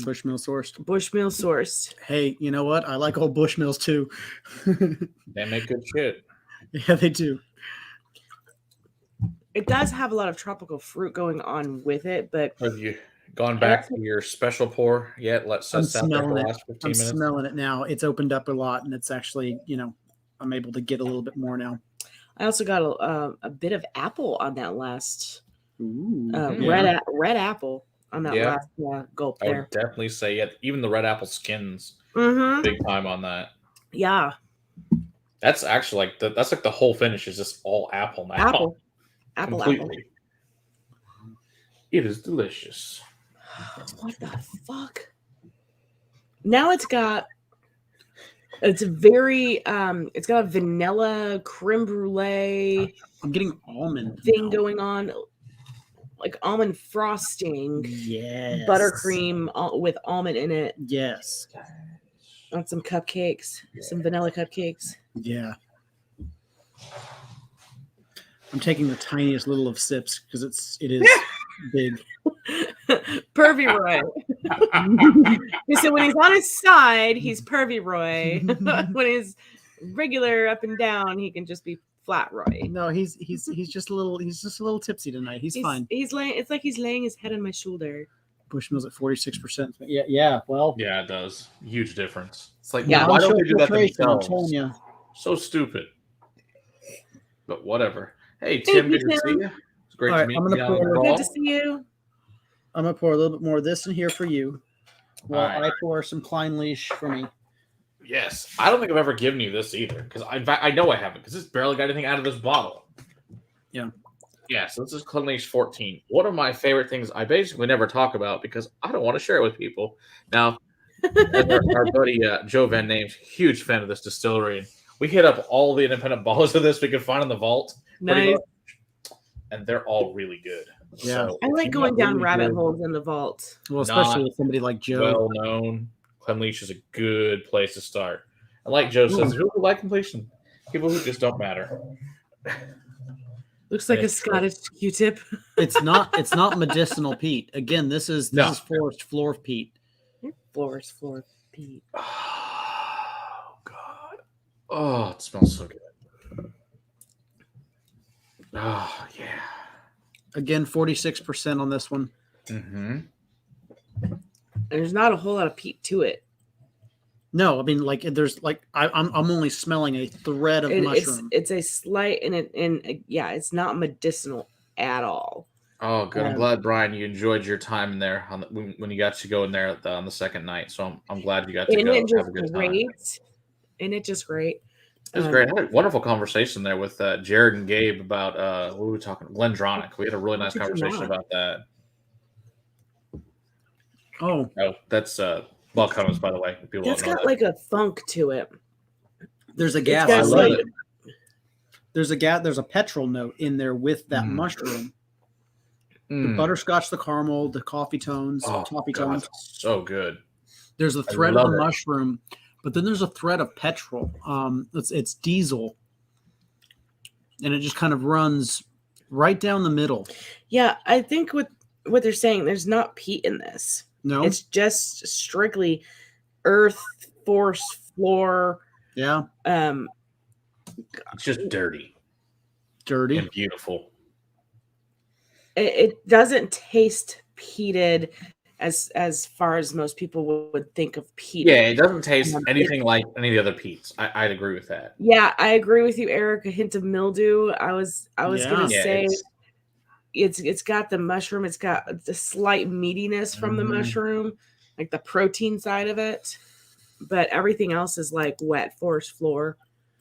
Bushmill sourced. Bushmill sourced. Hey, you know what? I like old Bushmills too. They make good shit. Yeah, they do. It does have a lot of tropical fruit going on with it, but Have you gone back to your special pour yet? Let's I'm set out there for smelling the it. last 15 I'm minutes. smelling it now. It's opened up a lot, and it's actually, I'm able to get a little bit more now. I also got a bit of apple on that last Ooh, red apple on that Yeah. last gulp I would there. definitely say, yeah, even the red apple skins, Mm-hmm. big time on that. Yeah, That's actually that's like the whole finish is just all apple now. apple. Completely. It is delicious. What the fuck? Now it's got a vanilla creme brulee I'm getting almond thing now. going on, like almond frosting, Yes. buttercream with almond in it, Yes. on some cupcakes, some vanilla cupcakes. Yeah. I'm taking the tiniest little of sips because it is big. Pervy Roy. So when he's on his side, he's Pervy Roy. When he's regular up and down, he can just be flat Roy. No, he's just a little tipsy tonight. He's fine. He's laying. It's like he's laying his head on my shoulder. Bushmills at 46%. Yeah. Well, Yeah, it does. Huge difference. It's like, Yeah. why don't they do that Filtration, I'm themselves? telling you. So stupid. But whatever. Hey, Thank Tim, you, good to see Tim. you. It's great All to right, meet I'm you gonna down on pour the a Good call. to see you. I'm gonna pour a little bit more of this in here for you, while All right. I pour some Cleanliness for me. Yes. I don't think I've ever given you this either. Because I know I haven't, because it's barely got anything out of this bottle. Yeah. Yeah, so this is Clynelish 14. One of my favorite things I basically never talk about because I don't want to share it with people. Now, as our buddy Joe Van Name's huge fan of this distillery. And we hit up all the independent bottles of this we could find in the vault. pretty Nice. much, and they're all really good. Yeah. So I if like you going want down really rabbit good, holes in the vault. Well, especially Not with somebody like Joe. well known, Cleanliness is a good place to start. And like Joe says, there's people who like completion, people who just don't matter. Looks like a It's true. Scottish Q-tip. It's not medicinal peat. Again, this is No. forest floor peat. forest floor peat. Oh God! Oh, it smells so good. Oh yeah. Again, 46% on this one. Mm-hmm. There's not a whole lot of peat to it. No, I mean, like there's like I'm only smelling a thread of mushroom. It's a slight yeah, it's not medicinal at all. Oh, good. I'm glad, Brian, you enjoyed your time in there when you got to go in there on the second night. So I'm glad you got to go have a good time. And it just great. It was great. I had a wonderful conversation there with Jared and Gabe about what were we talking? Glendronic. We had a really nice conversation about that. Oh, that's Balcones, by the way. It's got like a funk to it. There's a gas. I love it. There's a petrol note in there with that mushroom. The butterscotch, the caramel, the coffee tones, toffee tones. So good. There's a thread of the mushroom, but then there's a thread of petrol. It's diesel, and it just kind of runs right down the middle. Yeah, I think what they're saying, there's not peat in this. No, it's just strictly earth, forest floor. Yeah. It's just dirty and beautiful. It doesn't taste peated as far as most people would think of peat. Yeah, it doesn't taste anything like any of the other peats. I'd agree with that. Yeah, I agree with you, Eric. A hint of mildew. I was gonna say it's got the mushroom. It's got the slight meatiness from the mushroom, like the protein side of it. But everything else is like wet forest floor.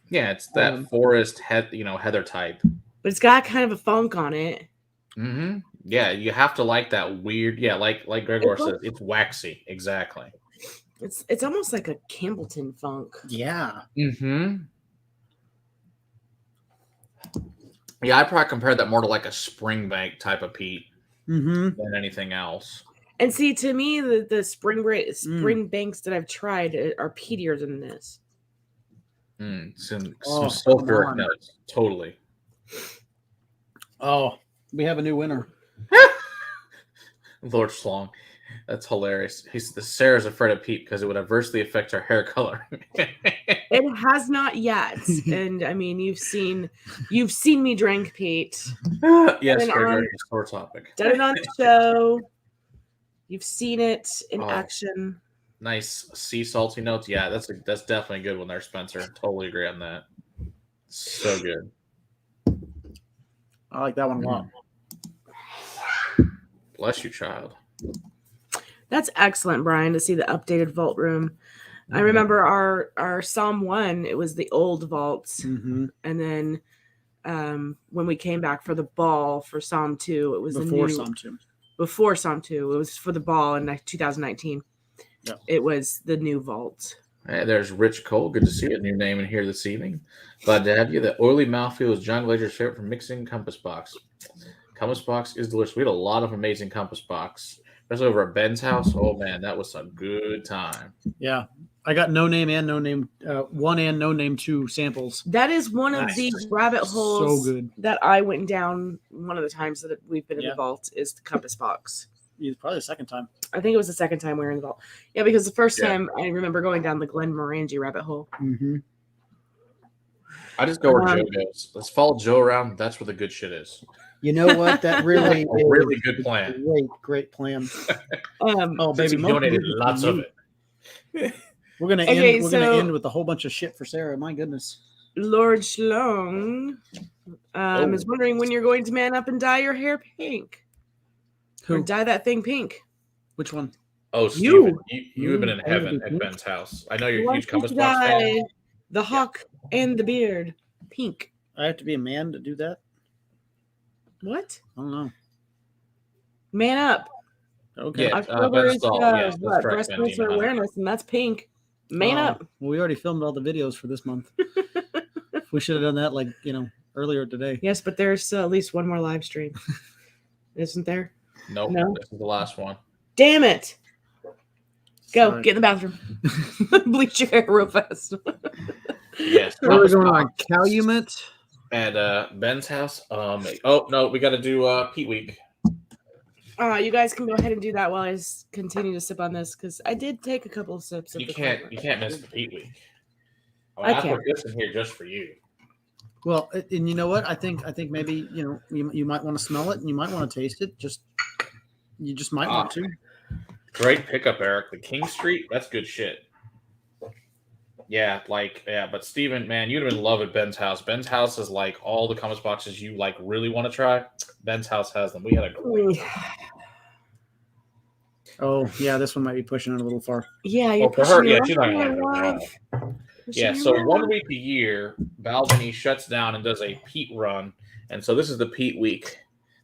Yeah, it's that forest heather type. But it's got kind of a funk on it. Mm-hmm. Yeah, you have to like that weird. Yeah, like Gregor says, it's waxy. Exactly. It's almost like a Campbellton funk. Yeah. Mm-hmm. Yeah, I probably compare that more to like a Springbank type of peat than anything else. And see, to me, the spring banks that I've tried are peatier than this. Some sulfuric notes, totally. Oh, we have a new winner. Lord Schlong. That's hilarious. Sarah's afraid of peat because it would adversely affect her hair color. It has not yet. And I mean, you've seen me drink peat. Yes, Gregor, it's a sore topic. Done it on the show. You've seen it in action. Nice sea salty notes. Yeah, that's definitely a good one there, Spencer. Totally agree on that. So good. I like that one a lot. Bless you, child. That's excellent, Brian, to see the updated vault room. I remember our Psalm 1, it was the old vaults. And then when we came back for the ball for Psalm 2, it was Psalm 2. Before Psalm 2. It was for the ball in 2019. Yep. It was the new vault. Hey, there's Rich Cole. Good to see you. New name in here this evening. Glad to have you. The oily mouthfeel is John Glazer's favorite for mixing Compass Box. Compass Box is delicious. We had a lot of amazing Compass Box, especially over at Ben's house. Oh man, that was a good time. Yeah, I got no name and no name 1 and no name 2 samples. That is one of the rabbit holes so good that I went down one of the times that we've been in the vault is the Compass Box. It's probably the second time. I think it was the second time we were in the vault. Yeah, because the first time I remember going down the Glenmorangie rabbit hole. I just go where Joe goes. Let's follow Joe around. That's where the good shit is. You know what? That really a really good plan. Great plan. Baby, donated lots of it. We're gonna end. We're gonna end with a whole bunch of shit for Sarah. My goodness. Lord Schlong is wondering when you're going to man up and dye your hair pink. Who? Or dye that thing pink. Which one? Oh, Steven, you have been in heaven at Ben's house. I know you're a huge Compass Box fan. The hawk and the beard pink. I have to be a man to do that? What? I don't know. Man up. Okay. October is breast cancer awareness, and that's pink. Man up. Well, we already filmed all the videos for this month. We should have done that earlier today. Yes, but there's at least one more live stream. Isn't there? Nope. No. This is the last one. Damn it. Go, get in the bathroom. Bleach your hair real fast. Yes. We're going on Calumet. At Ben's house. Oh, no, we got to do Pete Week. You guys can go ahead and do that while I continue to sip on this because I did take a couple of sips. You can't miss the Pete Week. I I can't. put this in here just for you. Well, and you know what? I think maybe you might want to smell it and you might want to taste it. You just might want to. Great pickup, Eric. The King Street, that's good shit. Yeah, but Steven, man, you'd have been love at Ben's house. Ben's house is like all the compass boxes you like really want to try. Ben's house has them. We had a great time. Oh yeah, this one might be pushing it a little far. Yeah, you're for her, pushing she's not gonna like it. Yeah, so 1 week a year, Balvenie shuts down and does a Pete run, and so this is the Pete week.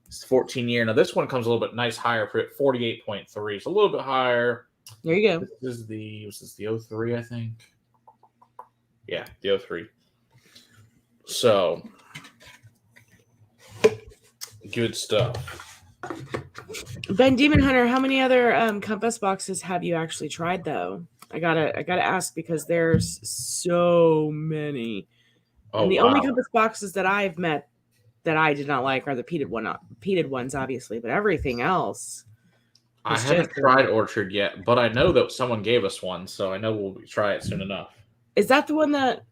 It's 14 year. Now this one comes a little bit nice higher for 48.3. It's a little bit higher. There you go. This is the 03, I think. Yeah, the 03. So good stuff. Ben Demon Hunter, how many other compass boxes have you actually tried though? I gotta ask because there's so many. Oh, and the only compass boxes that I've met that I did not like are the peated ones, obviously, but everything else. I haven't tried Orchard yet, but I know that someone gave us one, so I know we'll try it soon enough. Is that the one that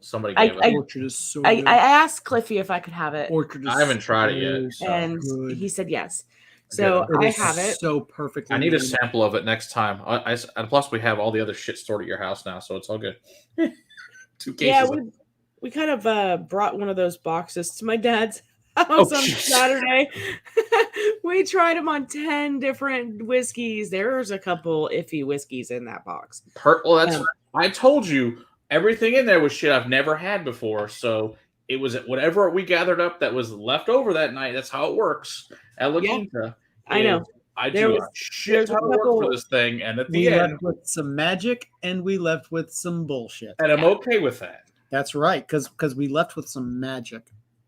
somebody gave us? Orchard is so I good. asked Cliffy if I could have it. Orchard is I haven't tried it yet, so. And good. he said yes. So It I is have it. so perfectly. I need a made. sample of it next time. And plus, we have all the other shit stored at your house now, so it's all good. 2 cases. Yeah, we kind of brought one of those boxes to my dad's house on Saturday. We tried them on 10 different whiskeys. There's a couple iffy whiskeys in that box. I told you everything in there was shit I've never had before. So it was whatever we gathered up that was left over that night. That's how it works at La Quinta. I know. I do a shit ton of work for this thing, and at the end, left with some magic and we left with some bullshit. And I'm okay with that. That's right, because we left with some magic.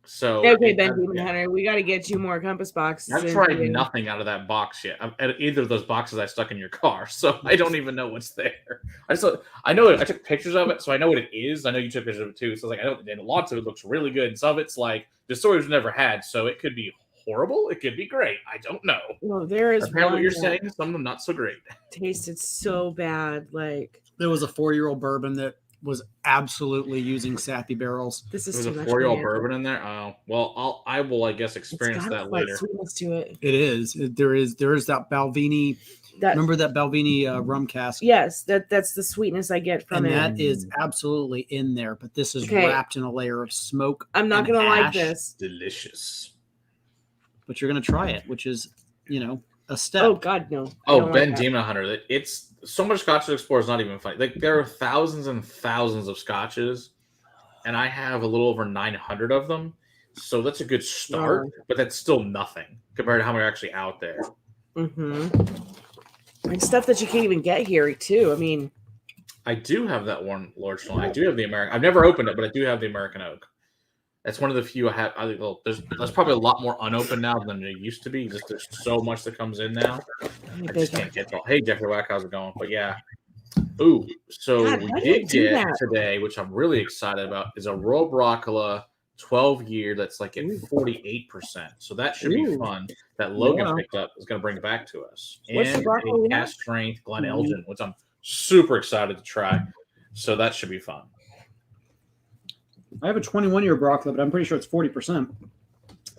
So okay, Ben Demon Hunter, we got to get you more compass boxes. I've tried nothing out of that box yet. Either of those boxes I stuck in your car, so I don't even know what's there. I know I took pictures of it, so I know what it is. I know you took pictures of it too, so I was like, and lots of it looks really good. And some of it's like the story we've never had, so it could be horrible. It could be great. I don't know. Well, there is apparently what you're saying. Some of them not so great. Tasted so bad. Like there was a 4-year-old bourbon that was absolutely using sappy barrels. This is There's a 4-year-old bourbon in there. Oh well, I will I guess experience that later. Sweetness to it. It is. There is that Balvenie. Remember that Balvenie rum cask? Yes, that's the sweetness I get from it. And that is absolutely in there, but this is wrapped in a layer of smoke. I'm not gonna like this. Delicious. But you're gonna try it, which is a step. Oh God, no. Oh, Ben Demon Hunter. It's so much scotch to explore is not even funny. Like there are thousands and thousands of scotches, and I have a little over 900 of them. So that's a good start, but that's still nothing compared to how many are actually out there. Mm-hmm. And stuff that you can't even get here too. I mean, I do have that one large one. I do have the American. I've never opened it, but I do have the American Oak. That's one of the few I have. There's probably a lot more unopened now than there used to be. Just there's so much that comes in now. I just can't get it all. Hey, Jeffrey Wack, how's it going? But yeah. Ooh, so God, we did get today, which I'm really excited about, is a Royal Broccola 12-year that's like at 48%. So that should be fun. That Logan picked up is going to bring it back to us. What's and the a cast strength Glen Elgin, which I'm super excited to try. So that should be fun. I have a 21-year Broccola, but I'm pretty sure it's 40%.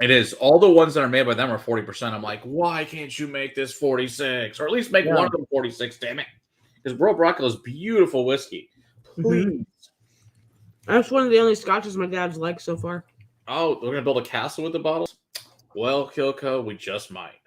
It is. All the ones that are made by them are 40%. I'm like, why can't you make this 46? Or at least make one of them 46, damn it. Because Royal Broccola is beautiful whiskey. Please. Mm-hmm. That's one of the only scotches my dad's liked so far. Oh, we're going to build a castle with the bottles? Well, Kilko, we just might.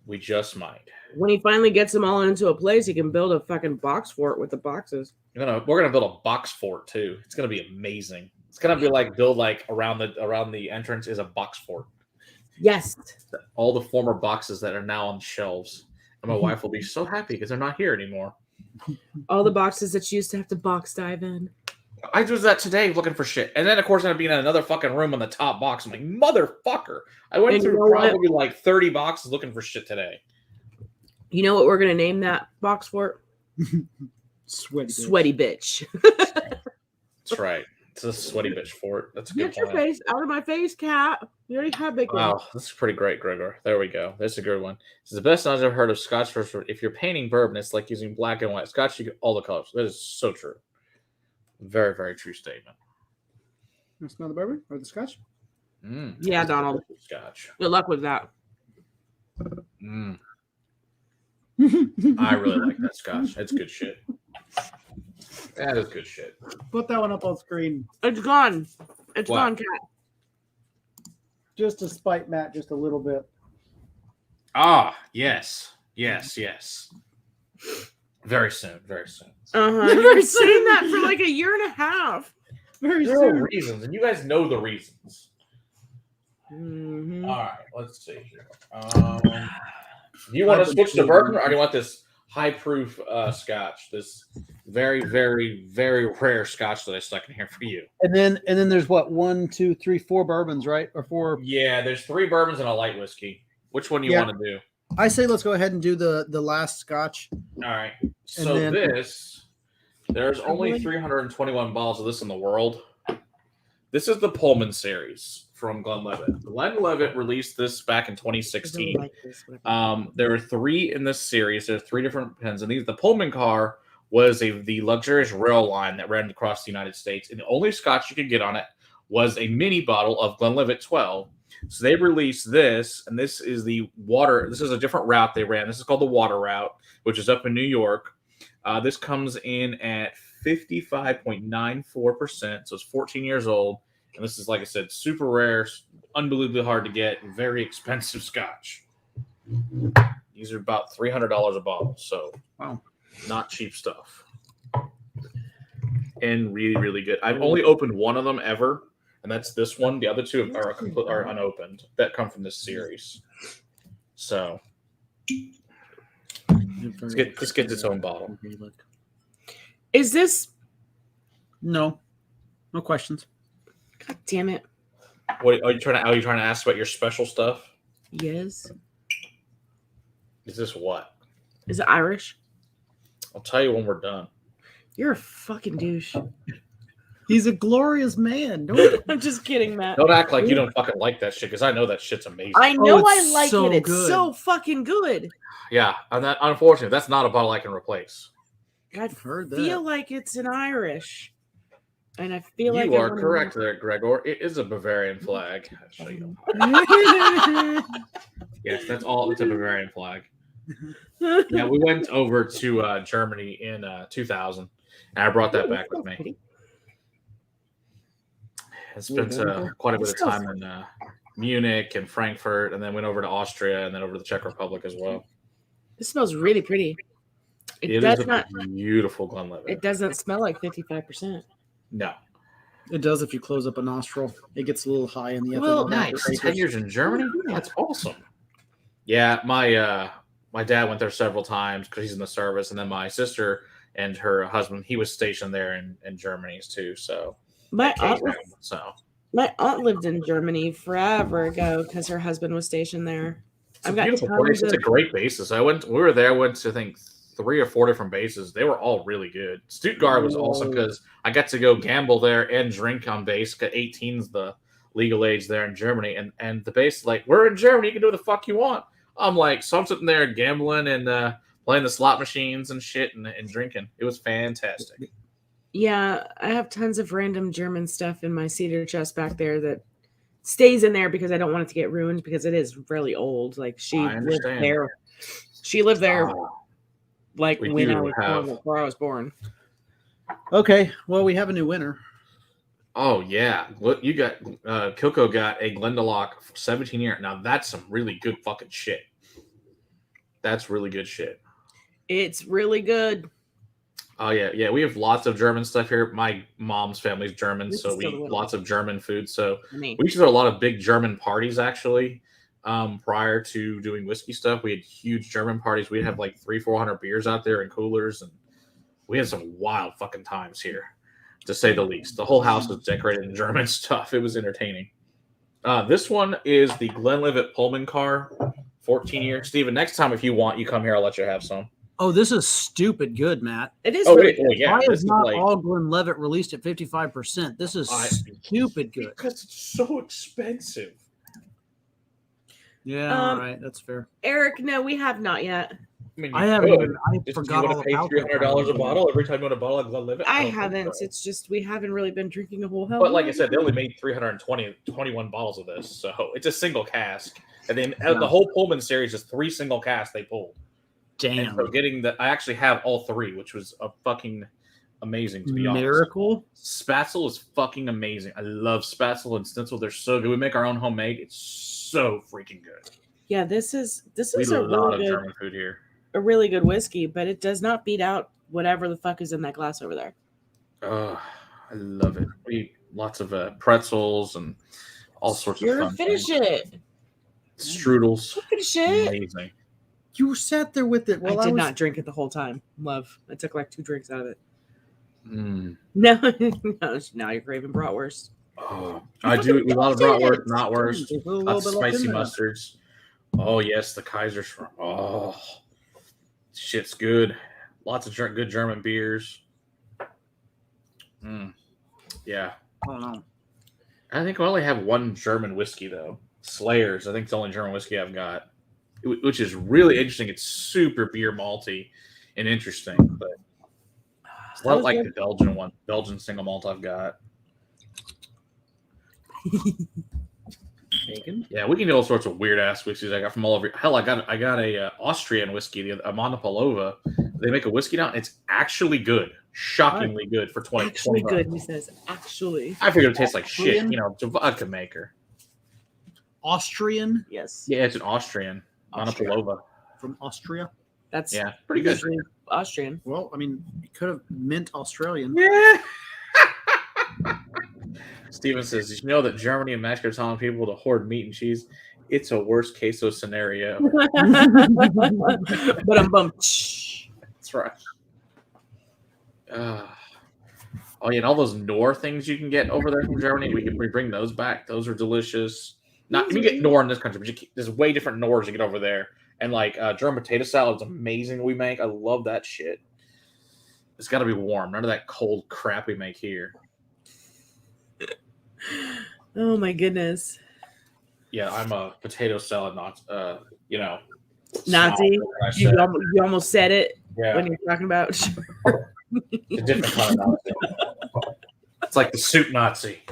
We just might. When he finally gets them all into a place, he can build a fucking box fort with the boxes. We're gonna build a box fort too. It's gonna be amazing. It's gonna be like around the entrance is a box fort. Yes. All the former boxes that are now on shelves, and my wife will be so happy because they're not here anymore. All the boxes that you used to have to box dive in. I was that today looking for shit, and then of course I'm being in another fucking room on the top box. I'm like, motherfucker! I went through probably like 30 boxes looking for shit today. You know what we're gonna name that box fort? Sweaty bitch. Sweaty bitch. That's right. It's a sweaty bitch fort. That's a good Get your point. face out of my face, cat. You already have big one. Wow, this is pretty great, Gregor. There we go. That's a good one. This is the best knowledge I've heard of Scotch. If you're painting bourbon, it's like using black and white. Scotch, you get all the colors. That is so true. Very, very true statement. You smell the bourbon or the Scotch? Yeah, Donald. Scotch. Good luck with that. I really like that Scotch. That's good shit. That is good shit. Put that one up on screen. It's gone. It's What? gone, cat. Just to spite Matt just a little bit. Ah, yes. Yes, yes. Very soon. Very soon. You've been saying that for like a year and a half. Very There are soon. reasons, and you guys know the reasons. Mm-hmm. All right, let's see here. Do you want to switch to bourbon, or do you want this high proof Scotch? This very, very, very rare Scotch that I stuck in here for you. And then there's what 1, 2, 3, 4 bourbons, right? Or 4. Yeah, there's 3 bourbons and a light whiskey. Which one do you Yeah. want to do? I say let's go ahead and do the last Scotch. All right. So then- there's only 321 bottles of this in the world. This is the Pullman series from Glenlivet. Glenlivet released this back in 2016. There were 3 in this series. There's 3 different pens, and the Pullman car was the luxurious rail line that ran across the United States, and the only Scotch you could get on it was a mini bottle of Glenlivet 12. So they released this, and this is the water. This is a different route they ran. This is called the water route, which is up in New York. This comes in at 55.94%, so it's 14 years old. And this is, like I said, super rare, unbelievably hard to get, very expensive Scotch. These are about $300 a bottle, so wow, not cheap stuff. And really, really good. I've only opened one of them ever, and that's this one. The other 2 are unopened that come from this series. So let's get its own bottle. Is this? No questions. God damn it! What are you trying to ask about your special stuff? Yes. Is this what? Is it Irish? I'll tell you when we're done. You're a fucking douche. He's a glorious man. Don't I'm just kidding, Matt. Don't act like you don't fucking like that shit, because I know that shit's amazing. I know I it's like so it. It's good. so fucking good. Yeah, and that, unfortunately, that's not a bottle I can replace. I heard that. feel like it's an Irish. And I feel like You I are wanna correct there, Gregor. It is a Bavarian flag. I'll show you. Yes, that's all. It's a Bavarian flag. Yeah, we went over to Germany in 2000, and I brought that back with me. I spent quite a bit of time in Munich and Frankfurt, and then went over to Austria, and then over to the Czech Republic as well. This smells really pretty. It does is a not. beautiful Glenlivet. It doesn't smell like 55%. No. It does if you close up a nostril. It gets a little high in the Well, ethanol. Nice. 10 years in Germany? That's awesome. Yeah, my dad went there several times because he's in the service, and then my sister and her husband, he was stationed there in Germany too. So My aunt lived in Germany forever ago because her husband was stationed there. It's a beautiful place. It's a great basis. We were there, went to I think 3 or 4 different bases. They were all really good. Stuttgart was awesome because I got to go gamble there and drink on base. 18's the legal age there in Germany, and the base like, we're in Germany, you can do what the fuck you want. I'm like, so I'm sitting there gambling and playing the slot machines and shit and drinking. It was fantastic. Yeah, I have tons of random German stuff in my cedar chest back there that stays in there because I don't want it to get ruined because it is really old. Like she lived there. She lived there like when I was born, before I was born. Okay, well, we have a new winner. Oh yeah, look, you got Kilco got a Glendalough 17-year. Now that's some really good fucking shit. That's really good shit. It's really good. Oh yeah. We have lots of German stuff here. My mom's family's German, so we eat lots of German food. So we used to do a lot of big German parties actually. Prior to doing whiskey stuff, we had huge German parties. We'd have like 300-400 beers out there in coolers, and we had some wild fucking times here, to say the least. The whole house was decorated in German stuff. It was entertaining. This one is the Glenlivet Pullman car, 14-year. Steven, next time if you want, you come here. I'll let you have some. Oh, this is stupid good, Matt. It is Oh, really wait, oh good. yeah. Why This is is not like all Glenlivet released at 55%? This is stupid good. because it's so expensive. Yeah, all right, that's fair. Eric, no, we have not yet. I mean, I you haven't could. even, I Just, forgot you all want to pay about $300 a that. bottle every time you want a bottle of Glenlivet? I don't think haven't. so. It's just we haven't really been drinking a whole hell. But like I said, they only made 21 bottles of this, so it's a single cask. And then the whole Pullman series is 3 single casks they pulled. And Damn. so I actually have all 3, which was a fucking amazing, to be honest. Miracle. Spatzel is fucking amazing. I love Spatzel and Stencil. They're so good. We make our own homemade. It's so freaking good. Yeah, this is We a do a lot of really good, German food here. a really good whiskey, but it does not beat out whatever the fuck is in that glass over there. Oh, I love it. We eat lots of pretzels and all sorts of fun Finish things. it. Strudels. Finish it. Amazing. You sat there with it. Well, I did not drink it the whole time. Love. I took like 2 drinks out of it. Mm. No, no. Now you're craving bratwurst. Oh, I do eat a lot of bratwurst, not worst. Lots of spicy mustards. Oh yes, the Kaiser's from. Oh, shit's good. Lots of good German beers. Yeah. I don't know. I think I only have one German whiskey though. Slayer's. I think it's the only German whiskey I've got, which is really interesting. It's super beer malty and interesting, but it's a lot like the Belgian one, Belgian single malt I've got. Bacon? Yeah, we can do all sorts of weird ass whiskeys I got from all over. Hell, I got a Austrian whiskey, a Monopolova. They make a whiskey now. It's actually good, shockingly good for 20. Actually 20 good, he says. Actually. I figured it tastes like shit. You know, it's a vodka maker. Austrian? Yes. Yeah, it's an Austrian Monopolova. From Austria? That's pretty good. Austrian. Well, I mean, it could have meant Australian. Yeah. Steven says, "Did you know that Germany and Mexico are telling people to hoard meat and cheese? It's a worst case of scenario." But I'm bummed. That's right. Oh yeah, and all those Knorr things you can get over there from Germany, we bring those back. Those are delicious. Not you get Knorr in this country, but there's way different Knorrs you get over there. And like German potato salad is amazing. We make. I love that shit. It's got to be warm. None of that cold crap we make here. Oh my goodness. Yeah, I'm a potato salad Nazi. Nazi. You almost said it when you're talking about. It's a different kind of Nazi. It's like the soup Nazi.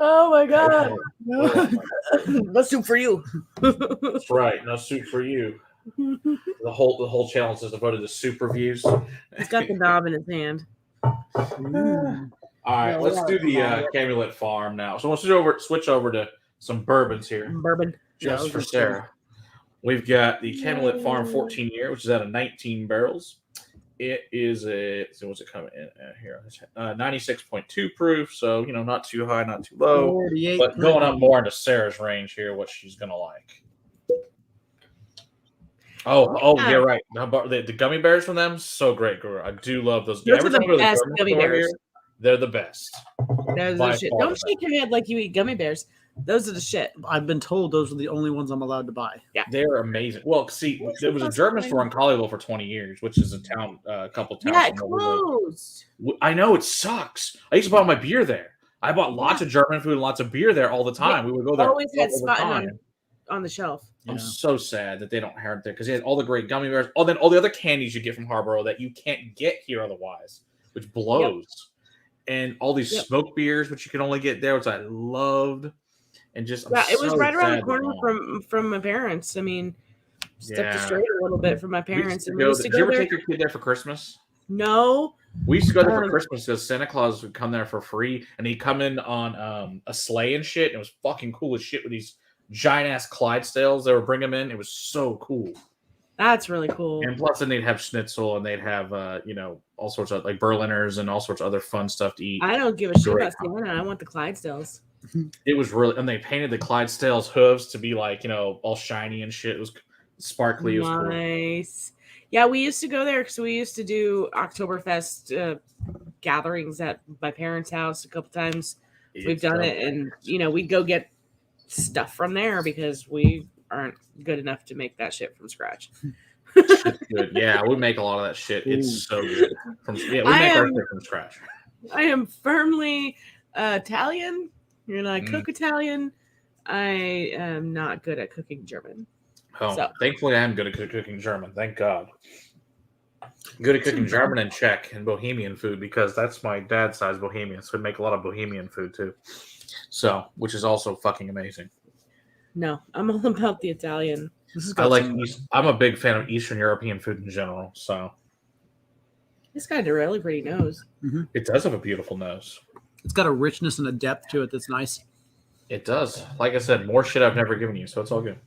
Oh my god! No soup for you. That's right. No soup for you. The whole channel is devoted to soup reviews. He's got the knob in his hand. All right, let's do the Camulet Farm now. So we'll switch over to some bourbons here. Bourbon. Just for Sarah. We've got the Camulet Farm 14 year, which is out of 19 barrels. It is what's it coming in here? 96.2 proof, so not too high, not too low, 48 but going up more into Sarah's range here, what she's gonna like. Oh, yeah, right. The gummy bears from them, so great, girl. I do love those. Those are the best gummy bears. Here, they're the best. Those are shit. Don't shake your head like you eat gummy bears. Those are the shit. I've been told those are the only ones I'm allowed to buy. Yeah, they're amazing. Well, see, there was a German store in Colleyville for 20 years, which is a couple towns. Yeah, it closed. I know, it sucks. I used to buy my beer there. I bought lots of German food and lots of beer there all the time. We would go there. Always had spot on the shelf. I'm so sad that they don't have it there because they had all the great gummy bears. Oh, then all the other candies you get from Harborough that you can't get here otherwise, which blows. Yep. And all these smoked beers, which you can only get there, which I loved. And just it was right around the corner from my parents. I mean, stepped straight a little bit from my parents. Did you ever take your kid there for Christmas? No. We used to go there for Christmas because Santa Claus would come there for free, and he'd come in on a sleigh and shit. And it was fucking cool as shit with these giant ass Clydesdales they were bringing them in. It was so cool. That's really cool. And plus, then they'd have schnitzel, and they'd have all sorts of like Berliners and all sorts of other fun stuff to eat. I don't give a shit about Santa. I want the Clydesdales. It was really, and they painted the Clydesdales hooves to be like all shiny and shit. It was sparkly. It was nice. Cool. Yeah, we used to go there because we used to do Oktoberfest gatherings at my parents' house a couple times. We've done it, and we'd go get stuff from there because we aren't good enough to make that shit from scratch. Shit's good. Yeah, we make a lot of that shit. It's so good. We make our shit from scratch. I am firmly Italian, and I cook Italian. I am not good at cooking German. Oh, so. Thankfully, I am good at cooking German. Thank God. Good at cooking German and Czech and Bohemian food because that's my dad's side's Bohemian, so we make a lot of Bohemian food too. So, which is also fucking amazing. No, I'm all about the Italian. I'm a big fan of Eastern European food in general. So, this got a really pretty nose. Mm-hmm. It does have a beautiful nose. It's got a richness and a depth to it that's nice. It does. Like I said, more shit I've never given you, so it's all good.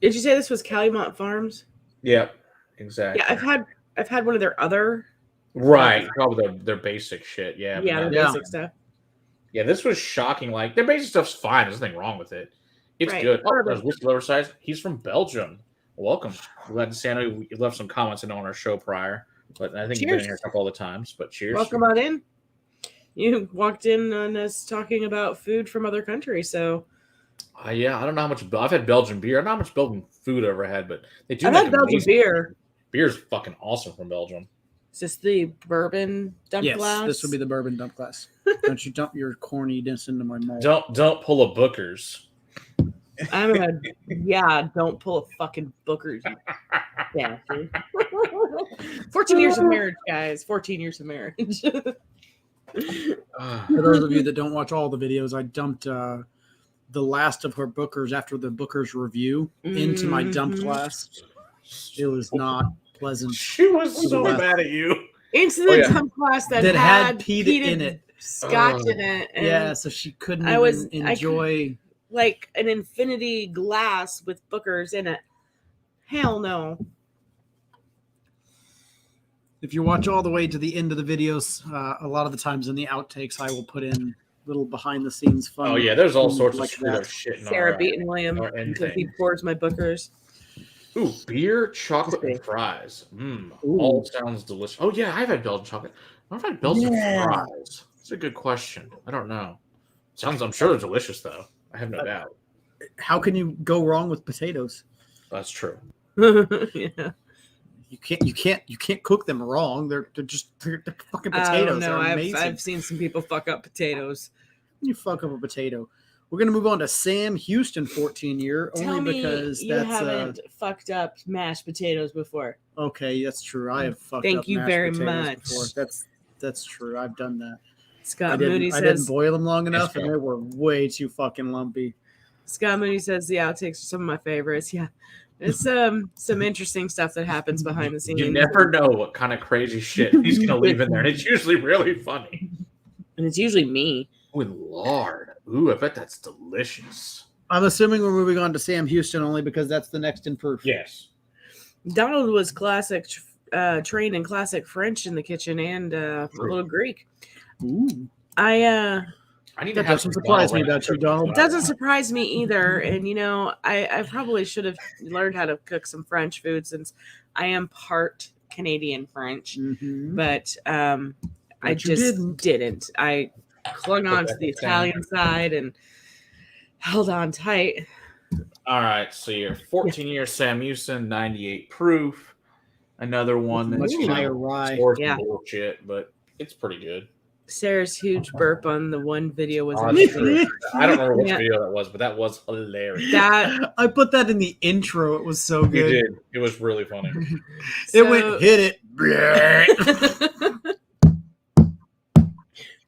Did you say this was Calumet Farms? Yep, exactly. Yeah, I've had one of their other. Right, probably their basic shit. Yeah. Yeah, their basic stuff. Yeah, this was shocking. Like their basic stuff's fine. There's nothing wrong with it. It's good. Oh, there's Whiskey Loverside. He's from Belgium. Welcome. Glad to see. I know you left some comments on our show prior, but I think you've been here a couple of times. But cheers. Welcome on in. You walked in on us talking about food from other countries, so. Yeah, I don't know how much. I've had Belgian beer. I don't know how much Belgian food I've ever had, but they do. I've had Belgian beer. Beer's fucking awesome from Belgium. Is this the bourbon dump glass? Yes, this would be the bourbon dump glass. Don't you dump your corniness into my mouth. Don't pull a Booker's. Don't pull a fucking Booker's. Yeah. 14 years of marriage, guys. 14 years of marriage. For those of you that don't watch all the videos, I dumped the last of her Bookers after the Bookers review into my dump glass. It was not pleasant. She was so mad at you. Into the dump glass that had peat in it. Scotch in it. And so she couldn't enjoy like an infinity glass with Bookers in it. Hell no. If you watch all the way to the end of the videos, a lot of the times in the outtakes, I will put in little behind the scenes fun. Oh yeah, there's all sorts of screwed up shit. Sarah beating William because he pours my Bookers. Ooh, beer, chocolate, and fries. All sounds delicious. Oh yeah, I've had Belgian chocolate. I've had Belgian fries. That's a good question. I don't know. I'm sure they're delicious though. I have no doubt. How can you go wrong with potatoes? That's true. Yeah. You can't cook them wrong. They're fucking potatoes. No, I've seen some people fuck up potatoes. You fuck up a potato. We're gonna move on to Sam Houston 14 year only because you haven't fucked up mashed potatoes before. Okay, that's true. I have fucked up. Thank you very much. Before. That's true. I've done that. Scott Moody says I didn't boil them long enough, and they were way too fucking lumpy. Scott Moody says the outtakes are some of my favorites. Yeah. It's some interesting stuff that happens behind the scenes. You never know what kind of crazy shit he's gonna leave in there, and it's usually really funny. And it's usually me. With lard. Ooh, I bet that's delicious. I'm assuming we're moving on to Sam Houston only because that's the next in proof. Yes. Donald was trained in classic French in the kitchen and a little Greek. Ooh. I need to have doesn't surprise me about you, Donald. It doesn't surprise me either. And, I probably should have learned how to cook some French food since I am part Canadian French. Mm-hmm. But I just didn't. I clung on to the Italian side and held on tight. All right. So you're 14-year Sam Houston, 98 proof. Another one that's higher rye. Bullshit, but it's pretty good. Sarah's huge burp on the one video was amazing. I don't remember which video that was, but that was hilarious. I put that in the intro. It was so good. You did. It was really funny. It went hit it.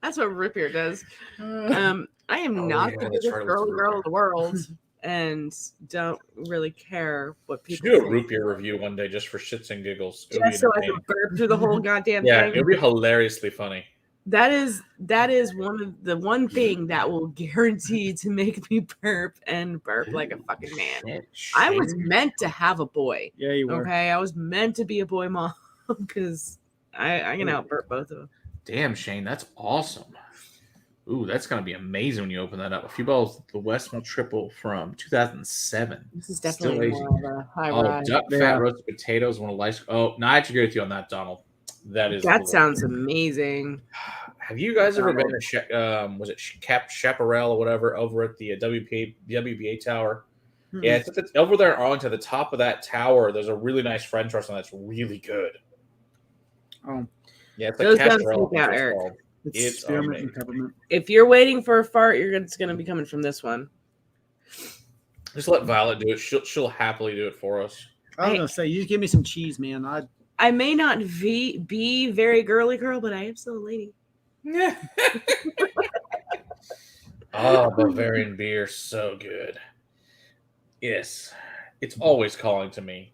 That's what Rip here does. I am not the biggest girl in the world and don't really care what people do a root beer review one day just for shits and giggles. Just so I can burp through the whole goddamn thing. Yeah, it'll be hilariously funny. That is one thing that will guarantee to make me burp like a fucking man. I was meant to have a boy. Yeah, you were. Okay, I was meant to be a boy mom because I can out burp both of them. Damn, Shane, that's awesome. Ooh, that's gonna be amazing when you open that up. A few bottles, the Westmore Triple from 2007. This is definitely more of a high rye. Duck fat roasted potatoes. One of lice. Oh, no, I actually agree with you on that, Donald. That sounds amazing. Have you guys ever been to was it Cap Chaparral or whatever over at the WBA Tower? Yeah, it's over there in Arlington, at the top of that tower. There's a really nice French restaurant that's really good. Oh, yeah, it's Those like guns Castorella. sneak out, Eric. It's spearmint amazing. and peppermint. If you're waiting for a fart, it's going to be coming from this one. Just let Violet do it. She'll happily do it for us. I was gonna say, you give me some cheese, man. I may not be very girly girl, but I am still a lady. Oh, Bavarian beer, so good. Yes, it's always calling to me.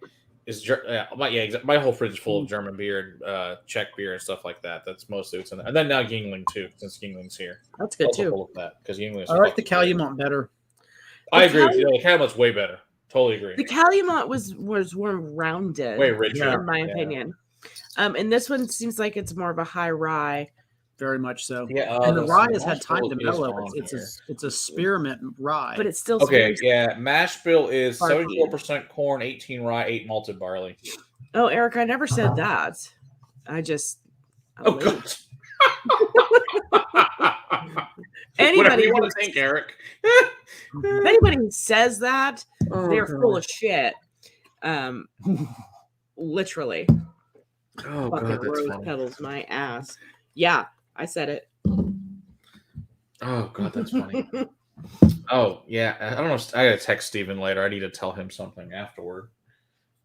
My whole fridge is full of German beer and Czech beer and stuff like that. That's mostly what's in there. And then now Yingling too, since Yingling's here. That's good also too. Full of that because Yingling. I like the Calumet better. I agree with you. The Calumet's way better. Totally agree. The Calumet was more rounded, way richer, in my opinion. And this one seems like it's more of a high rye. Very much so. Yeah, and the rye has had time to mellow. It's a spearmint rye, but it's still okay. Yeah, mash bill is 74% corn, 18 rye, 8 malted barley. Oh, Eric, I never said that. I'm God. Anybody you want to think, Eric? If anybody who says that, they're full of shit. Literally. Oh fucking God, that's rose funny. petals my ass. Yeah, I said it. Oh God, that's funny. Oh yeah, I don't know. I gotta text Steven later. I need to tell him something afterward.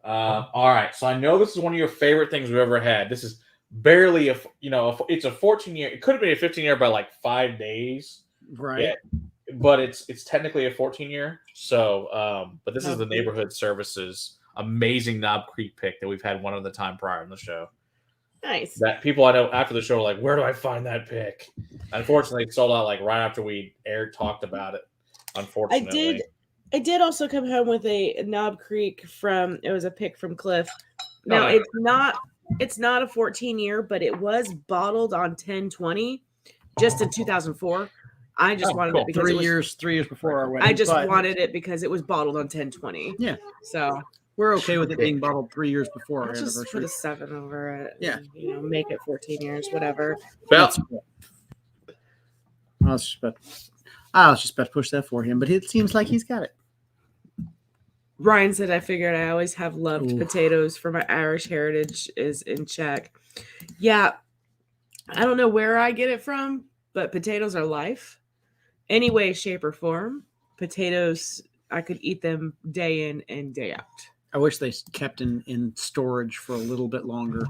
All right, so I know this is one of your favorite things we've ever had. This is barely it's a 14-year. It could have been a 15-year by like 5 days, right? Yeah, but it's technically a 14-year. So, but this is the Neighborhood Services amazing Knob Creek pick that we've had one at a time prior in the show. Nice. That people I know after the show were like, "Where do I find that pick?" Unfortunately, it sold out like right after we talked about it. Unfortunately, I did also come home with a Knob Creek it was a pick from Cliff. Now it's not a 14-year, but it was bottled on 10/20 just in 2004. I just wanted it because 3 years before our wedding. I just wanted it because it was bottled on 10/20. Yeah. So we're okay with it being bottled 3 years before our anniversary. Just put a 7 over it. Yeah. And, make it 14 years, whatever. I was just about to push that for him, but it seems like he's got it. Ryan said, I figured I always have loved potatoes for my Irish heritage is in check. Yeah. I don't know where I get it from, but potatoes are life. Any way, shape, or form. Potatoes, I could eat them day in and day out. I wish they kept in storage for a little bit longer.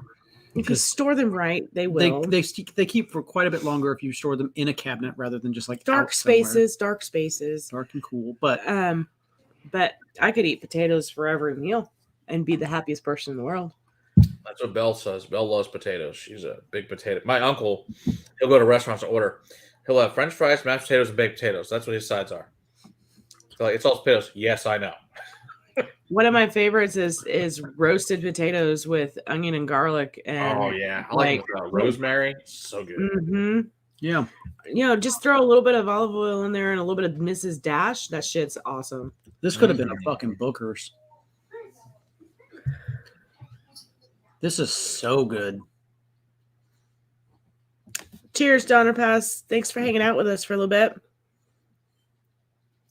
If you store them right, they will. They keep for quite a bit longer if you store them in a cabinet rather than just like dark spaces, dark and cool. But I could eat potatoes for every meal and be the happiest person in the world. That's what Belle says. Belle loves potatoes. She's a big potato. My uncle, he'll go to restaurants and order. He'll have French fries, mashed potatoes, and baked potatoes. That's what his sides are. So it's all potatoes. Yes, I know. One of my favorites is roasted potatoes with onion and garlic. And I like rosemary. So good. Mm-hmm. Yeah. Just throw a little bit of olive oil in there and a little bit of Mrs. Dash. That shit's awesome. This could have been a fucking Booker's. This is so good. Cheers, Donner Pass. Thanks for hanging out with us for a little bit.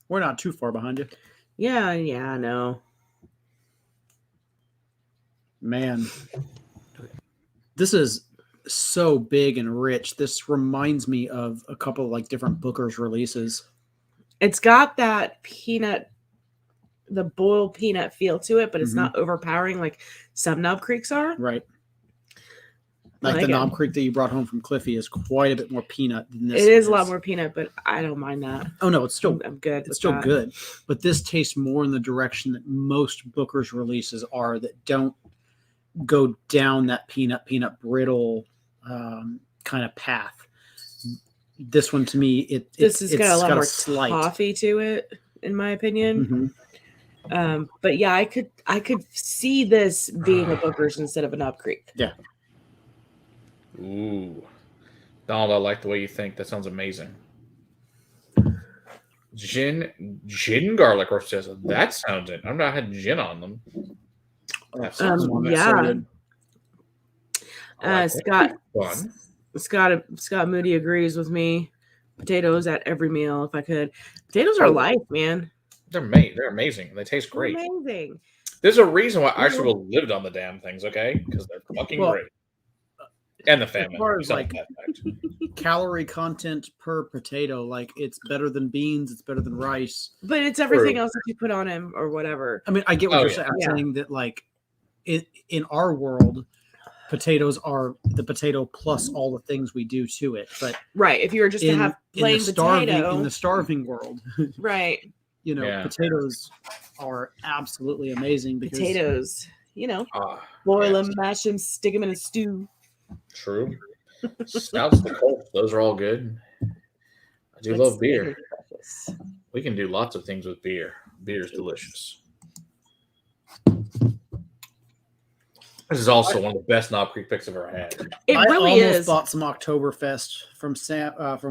We're not too far behind you. Yeah, I know. Man, this is so big and rich. This reminds me of a couple of like different Booker's releases. It's got that the boiled peanut feel to it, but it's not overpowering like some Knob Creeks are. Right. Like the Knob Creek that you brought home from Cliffy is quite a bit more peanut than this. It is a lot more peanut, but I don't mind that. Oh no, it's still I'm good. It's still good, but this tastes more in the direction that most Booker's releases are that don't go down that peanut brittle kind of path. This one to me, it's got a lot more slight toffee to it, in my opinion. But yeah, I could see this being a Booker's instead of a Knob Creek. Yeah. Ooh, Donald, I like the way you think. That sounds amazing. Gin garlic roast. That sounds it. I've not had gin on them. That sounds Scott Moody agrees with me. Potatoes at every meal, if I could. Potatoes are life, man. They're amazing. They taste They're great. amazing. There's a reason why I should have lived on the damn things, okay? Because they're fucking great. And the famine. As far as Besides like that fact. calorie content per potato, like it's better than beans, it's better than rice. But it's everything else that you put on him or whatever. I mean, I get what you're saying. I'm saying that like in our world, potatoes are the potato plus all the things we do to it. But right, if you were just to have plain potato in the starving world, right? You know, potatoes are absolutely amazing. Because, potatoes, you know, boil them, mash them, stick them in a stew. True. Stouts, the Colts, those are all good. I do love beer. We can do lots of things with beer. Beer is delicious. This is also one of the best Knob Creek picks I've ever had. It really I almost bought some Oktoberfest from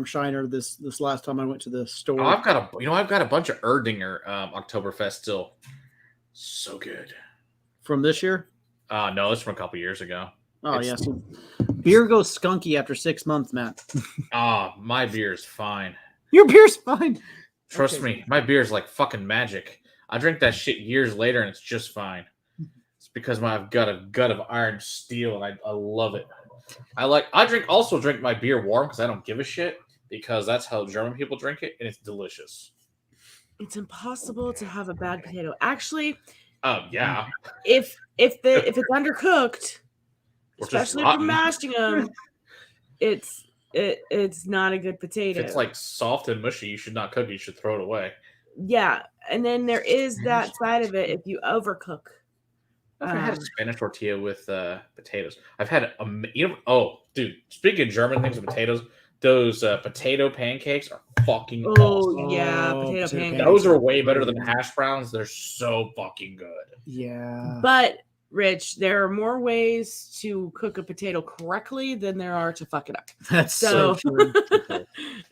Shiner this last time I went to the store. Oh, I've got a bunch of Erdinger Oktoberfest still. So good. From this year? No, it's from a couple years ago. Oh, yeah. So beer goes skunky after 6 months, Matt. My beer is fine. Your beer's fine. Trust me, my beer is like fucking magic. I drink that shit years later and it's just fine. It's because I've got a gut of iron steel and I love it. I drink my beer warm because I don't give a shit, because that's how German people drink it and it's delicious. It's impossible to have a bad potato. Actually, yeah. If it's undercooked, especially if you're mashing them, it's not a good potato. If it's like soft and mushy, you should not cook it. You should throw it away. Yeah, and then there is that side of it if you overcook. I've had a Spanish tortilla with potatoes. I've had dude. Speaking of German things with potatoes, those potato pancakes are fucking awesome. Yeah, potato pancakes. Those are way better than hash browns. They're so fucking good. Yeah, but Rich, there are more ways to cook a potato correctly than there are to fuck it up. That's so true.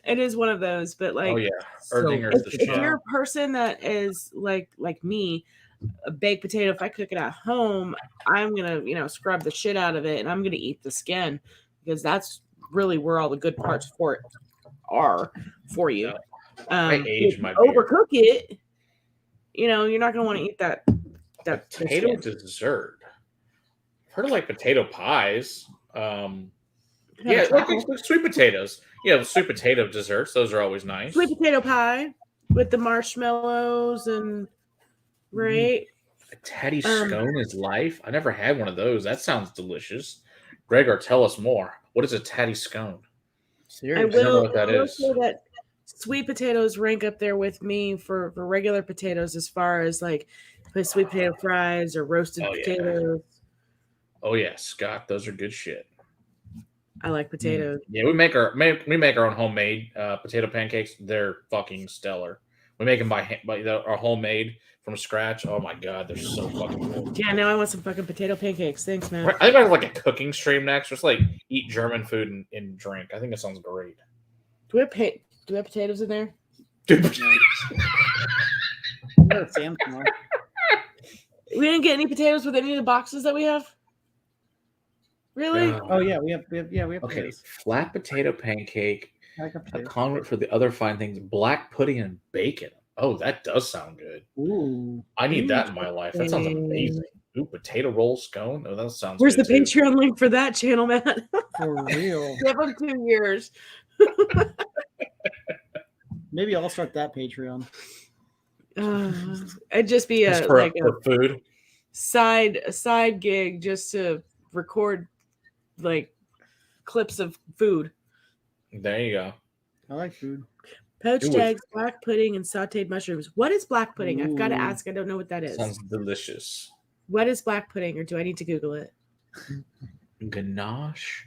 It is one of those, but like, if you're a person that is like me, a baked potato, if I cook it at home, I'm gonna scrub the shit out of it and I'm gonna eat the skin, because that's really where all the good parts for it are for you. If you overcook it, you're not gonna want to eat that potato dessert. I've heard of like potato pies. Like sweet potatoes. Yeah, the sweet potato desserts. Those are always nice. Sweet potato pie with the marshmallows and right. A teddy scone is life. I never had one of those. That sounds delicious. Gregor, tell us more. What is a teddy scone? Seriously, I don't know what that is. That sweet potatoes rank up there with me for regular potatoes, as far as like sweet potato fries or roasted potatoes. Oh yeah, Scott, those are good shit. I like potatoes. Yeah, we make our own homemade potato pancakes. They're fucking stellar. We make them by our homemade from scratch. Oh my god, they're so fucking good. Yeah, now I want some fucking potato pancakes. Thanks, man. I think I have like a cooking stream next. Just like eat German food and drink. I think that sounds great. Do we have potatoes in there? We didn't get any potatoes with any of the boxes that we have. Really? Oh yeah, we have okay, potatoes. Flat potato pancake, a convert for the other fine things, black pudding and bacon. Oh, that does sound good. Ooh, I need that in my life. That sounds amazing. Ooh, potato roll scone. Oh, that sounds. Where's good the Patreon link for that channel, Matt? For real. Give them 2 years. Maybe I'll start that Patreon. It'd just be a food side gig just to record like clips of food. There you go. I like food. Poached eggs, black pudding, and sauteed mushrooms. What is black pudding? I've got to ask. I don't know what that is. Sounds delicious. What is black pudding, or do I need to Google it? Ganache.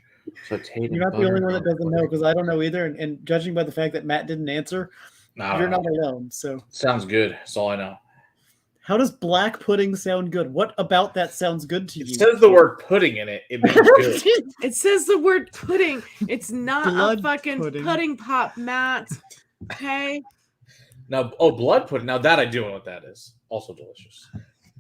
Sauteed. You're not the only one that doesn't know, because I don't know either. And judging by the fact that Matt didn't answer, you're not alone. So sounds good. That's all I know. How does black pudding sound good? What about that sounds good to you? It says the word pudding in it. It means good. It says the word pudding. It's not a fucking pudding pop, Matt. Okay. Now, blood pudding. Now that I do know what that is. Also delicious.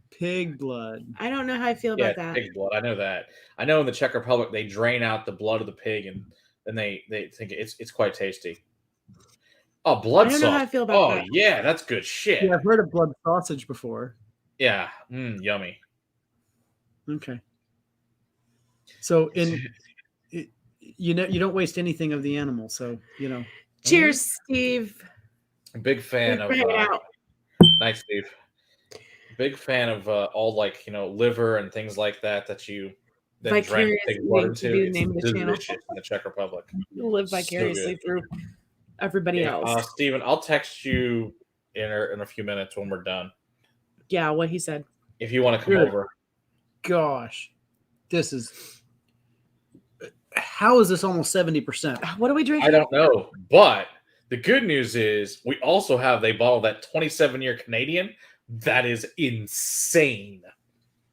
Pig blood. I don't know how I feel about that. Pig blood. I know that. I know in the Czech Republic they drain out the blood of the pig and then they think it's quite tasty. Oh, blood I don't know how I sausage. feel about Oh, that. yeah, that's good shit. Yeah, I've heard of blood sausage before. Yeah, yummy. Okay. So you don't waste anything of the animal. So Cheers, Steve. Big fan Thanks of. for hanging out. Nice, Steve. Big fan of all like liver and things like that you then drank Vicarious pig blood eating should into. be the It's name of the channel. delicious in the Czech Republic. You'll live So vicariously good. through everybody else. Steven, I'll text you in a few minutes when we're done. Yeah, what he said. If you want to come Good. over. Gosh, how is this almost 70%? What are we drinking? I don't know, but the good news is we also have a bottle of that 27-year Canadian that is insane.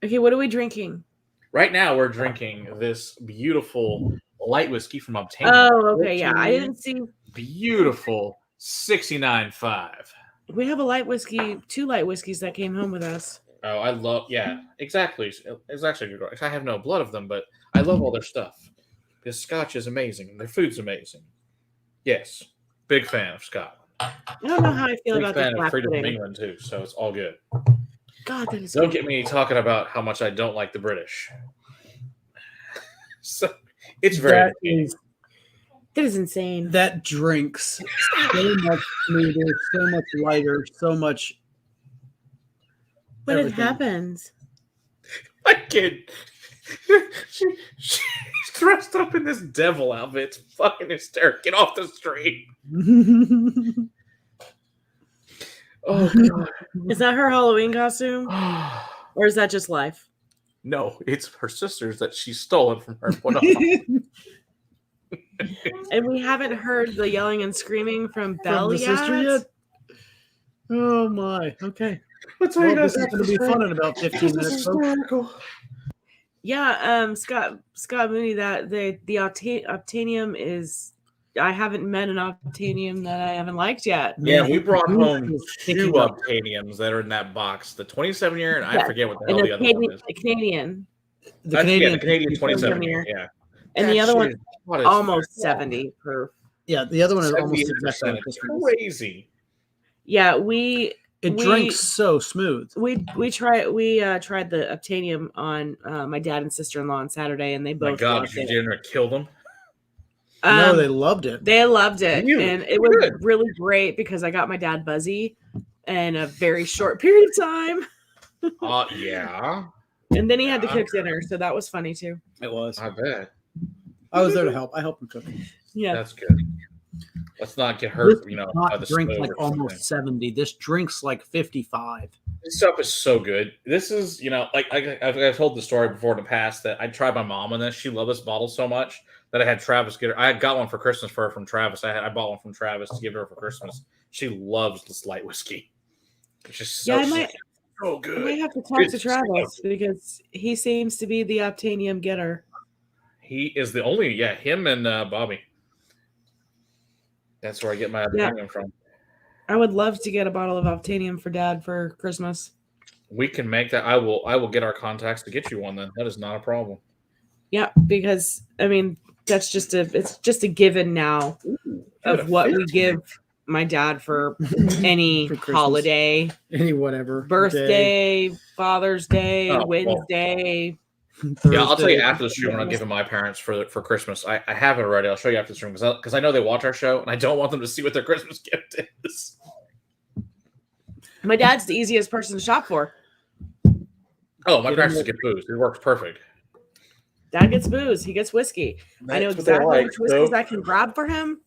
Okay, what are we drinking? Right now, we're drinking this beautiful light whiskey from Obtain. Oh, okay, yeah. I didn't see. Beautiful 69.5. We have a light whiskey, 2 light whiskeys that came home with us. Oh, I love, yeah, exactly. It's actually good. I have no blood of them, but I love all their stuff. Because Scotch is amazing, and their food's amazing. Yes, big fan of Scotland. I don't know how I feel Big about this fan of black freedom of pudding. England, too, so it's all good. God, that is Don't good. get me talking about how much I don't like the British. So, it's very That is insane. That drinks so much smoother, so much lighter, so much. But it everything. happens. My kid, she's dressed up in this devil outfit. It's fucking hysterical. Get off the street. Oh, God. Is that her Halloween costume? Or is that just life? No, it's her sister's that she stole it from her. Put on. And we haven't heard the yelling and screaming from Belle the yet. sister yet? Oh my! Okay. What's Well, this is going to be fun in about 15 minutes. Folks. Yeah, Scott Mooney, that the Obtanium is. I haven't met an Obtanium that I haven't liked yet. Yeah, we brought home It's 2 picking up. Obtaniums that are in that box. The 27-year, and I Yeah, forget what the And hell the other one is. a Canadian, The Canadian, the Canadian 27 27-year. year. Yeah. and That the other shit one is hot as almost fuck. 70 proof. Yeah, the other one is almost 78%. exactly like It's this one. crazy. Yeah, It we- drinks so smooth. we tried the Obtanium on my dad and sister-in-law on Saturday, and they My both God, loved did it. you dinner kill them? No, they loved it. They loved it, Really? and it was Good. really great because I got my dad buzzy in a very short period of time, Yeah, and then he had to Yeah. cook dinner, so that was funny too. It was. I bet. I was there to help. I helped him cook. Yeah, That's good. Let's not get hurt, This by not the drink stove like or something. almost 70. This drinks like 55. This stuff is so good. This is, like I've told the story before in the past that I tried my mom on this. She loved this bottle so much that I had Travis get her. I got one for Christmas for her from Travis. I bought one from Travis to give her for Christmas. She loves this light whiskey. It's just so, Yeah, I might so good. I might have to talk It's to so Travis because he seems to be the Obtanium getter. He is the only, him and Bobby. That's where I get my opinion from. I would love to get a bottle of Obtanium for Dad for Christmas. We can make that. I will get our contacts to get you one then. That is not a problem. Yeah, because I mean it's just a given now of what we give my dad for any For Christmas. holiday, Any whatever. birthday, Father's Day, Oh, well. Wednesday. Yeah, I'll tell you Thursday. after the stream when I'm giving my parents for Christmas. I have it already. I'll show you after the stream because I know they watch our show and I don't want them to see what their Christmas gift is. My dad's the easiest person to shop for. Oh, my Get parents them just get booze. It works perfect. Dad gets booze. He gets whiskey. I know That's what they exactly like, which whiskeys so I can grab for him.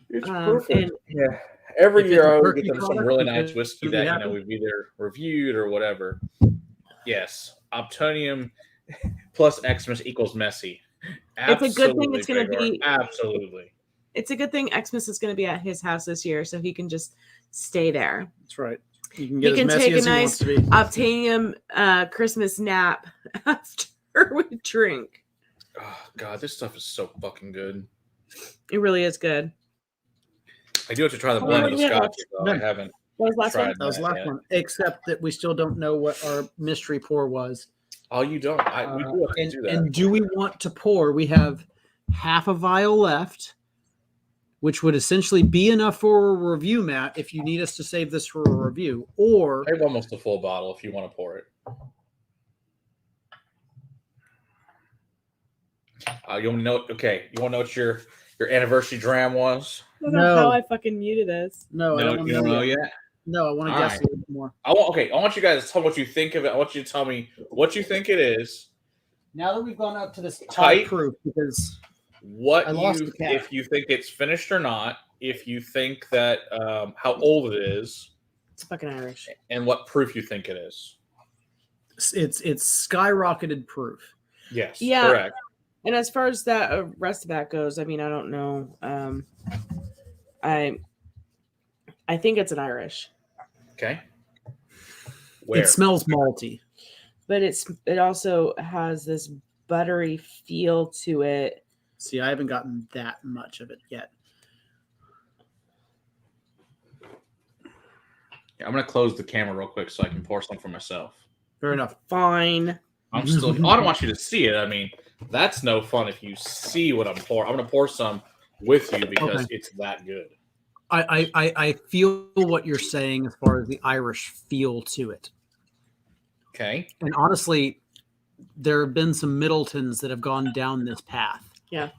It's And Yeah. Every If year it's a I always turkey get them some product, really you nice could whiskey be that happy. we've either reviewed or whatever. Yes, Obtonium plus Xmas equals messy. It's a good thing it's gonna Gregor. be- Absolutely. it's a good thing Xmas is going to be at his house this year, so he can just stay there. That's right. You can get He can as messy take a as he nice wants to be. Obtanium Christmas nap after we drink. Oh God, this stuff is so fucking good. It really is good. I do have to try the Oh, blend of the yeah, scotch. let's- Though. I haven't. What was the last Tried. one? That was the last Yeah. one. Except that we still don't know what our mystery pour was. Oh, you don't. We do have to do that. And do we want to pour? We have half a vial left. which would essentially be enough for a review, Matt, if you need us to save this for a review. Or I have almost a full bottle if you want to pour it. You want to know? Okay, you want to know what your anniversary dram was? I don't know how I fucking muted us. No, I don't want to know yet. No, I want to All guess right. a little bit more. I want you guys to tell me what you think of it. I want you to tell me what you think it is. Now that we've gone up to this Tight. proof, because if you think it's finished or not, if you think that how old it is, It's fucking Irish. and what proof you think it is. it's skyrocketed proof. Yes, Yeah. correct. And as far as that rest of that goes, I mean, I don't know. I think it's an Irish, Okay. Where? It smells malty. but it also has this buttery feel to it. See, I haven't gotten that much of it yet. Yeah, I'm gonna close the camera real quick so I can pour some for myself. Fair enough. Fine. I'm still. I don't want you to see it. I mean, that's no fun if you see what I'm pouring. I'm gonna pour some with you because it's that good. I feel what you're saying as far as the Irish feel to it. Okay. And honestly, there have been some Middletons that have gone down this path. Yeah.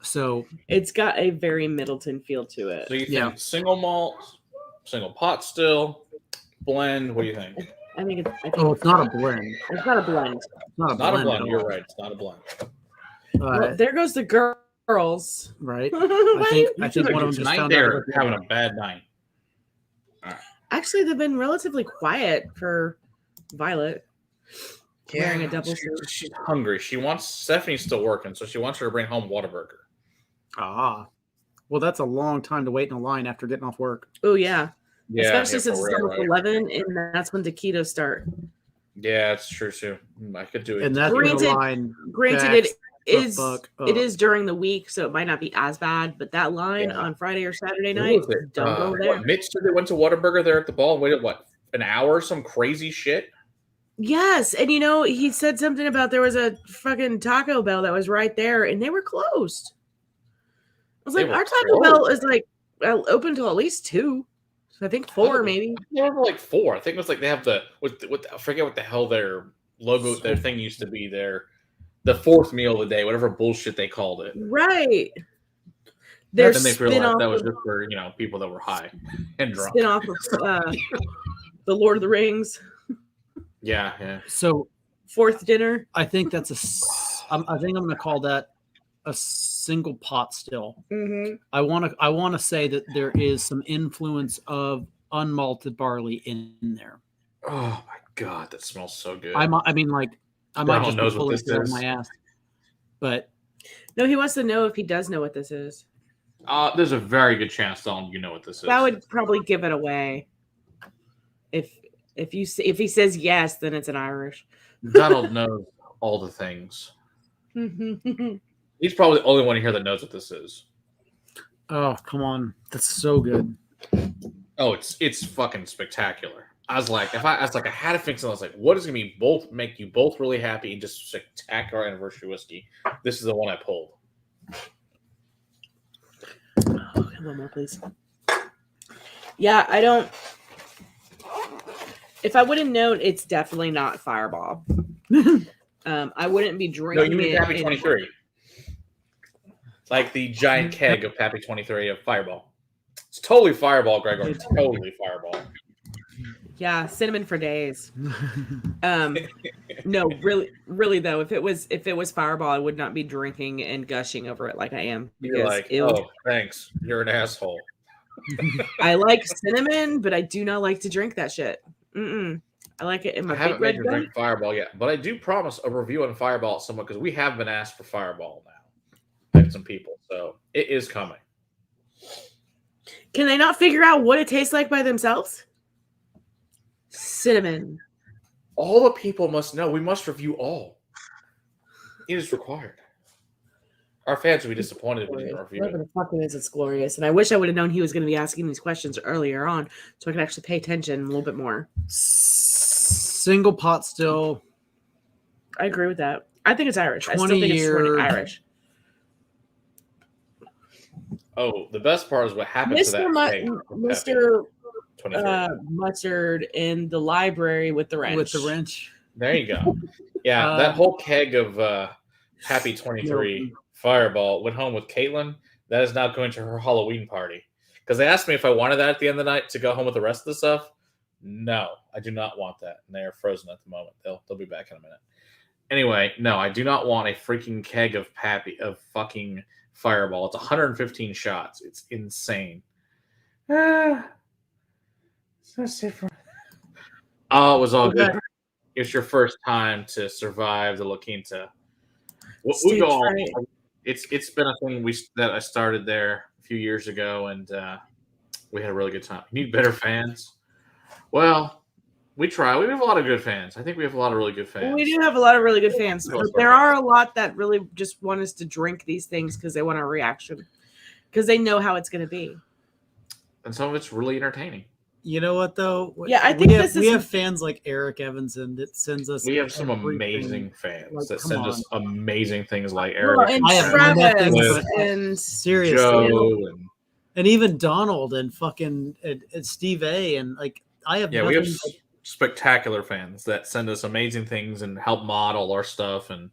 So It's got a very Middleton feel to it. So you think single malt, single pot still, blend? What do you think? I think it's not a blend. It's not a blend. It's not a It's not blend. a blend. at You're all. right. It's not a blend. Well, there goes the girls. Right. I I think one of them just Tonight found they're out. having a bad night. Actually, they've been relatively quiet for Violet. Wearing a double suit. She's hungry. Stephanie's still working, so she wants her to bring home Whataburger. Ah. Well, that's a long time to wait in a line after getting off work. Oh yeah. Yeah, Especially since it's almost 11, and that's when taquitos start. Yeah, it's true too. I could do it. And that's when the line. Granted, backs it is during the week, so it might not be as bad. But that line on Friday or Saturday night, don't go there. Mitch said they went to Whataburger there at the ball and waited an hour? Some crazy shit. Yes, and he said something about there was a fucking Taco Bell that was right there, and they were closed. I was like, our Taco Bell is like open till at least 2. So I think 4 maybe. They were like 4. I think it was like they have I forget what the hell their logo, their thing used to be there. The 4th meal of the day, whatever bullshit they called it. Right. Then they realized that was just for people that were high and drunk. Spin off of the Lord of the Rings. Yeah. So 4th dinner. I think that's I think I'm going to call that a single pot still. Mm-hmm. I want to say that there is some influence of unmalted barley in there. Oh my god, that smells so good. I might just be pulling it out of my ass. But no, he wants to know if he does know what this is. There's a very good chance, Don, you know what this is. That would probably give it away. If he says yes, then it's an Irish. Donald knows all the things. He's probably the only one here that knows what this is. Oh, come on. That's so good. Oh, it's fucking spectacular. I was like, I had to think something. I was like, what is going to make you both really happy and just spectacular anniversary whiskey? This is the one I pulled. Oh, one more, please. Yeah, I don't. If I would have known, it's definitely not Fireball. I wouldn't be drinking. No, you mean Pappy 23. Like the giant keg of Pappy 23 of Fireball. It's totally Fireball, Gregor. It's totally Fireball. Yeah, cinnamon for days. No, really though, if it was Fireball, I would not be drinking and gushing over it like I am. You're like, oh, thanks. You're an asshole. I like cinnamon, but I do not like to drink that shit. I like it in my I haven't big made red you gun. drink Fireball yet, but I do promise a review on Fireball somewhat because we have been asked for Fireball now by some people, so it is coming. Can they not figure out what it tastes like by themselves? Cinnamon. All the people must know. We must review all. It is required. Our fans would be disappointed if we didn't review Whatever it. the fucking is, it's glorious. And I wish I would have known he was going to be asking these questions earlier on so I could actually pay attention a little bit more. Single pot still. I agree with that. I think it's Irish. I still 20 think it's years. Irish. Oh, the best part is what happened to that keg. Mr. 23. Mustard in the library with the wrench. With the wrench. There you go. Yeah, that whole keg of Happy 23 Fireball went home with Caitlin. That is now going to her Halloween party. Because they asked me if I wanted that at the end of the night to go home with the rest of the stuff. No, I do not want that. And they are frozen at the moment. They'll be back in a minute. Anyway, no, I do not want a freaking keg of fucking Fireball. It's 115 shots. It's insane. So different. Oh, it was all good. It's your first time to survive the La Quinta. We go all, it's been a thing that I started there a few years ago, and we had a really good time. You need better fans? Well, we try. We have a lot of good fans. I think we have a lot of really good fans. We do have a lot of really good fans, but there are a lot that really just want us to drink these things because they want our reaction, because they know how it's going to be. And some of it's really entertaining. You know what though? Yeah, I think we have fans like Eric Evanson that sends us. We have some amazing fans that send us amazing things like Eric and Travis and seriously, Joe and even Donald and fucking and Steve A. and like I have. Yeah, we have spectacular fans that send us amazing things and help model our stuff, and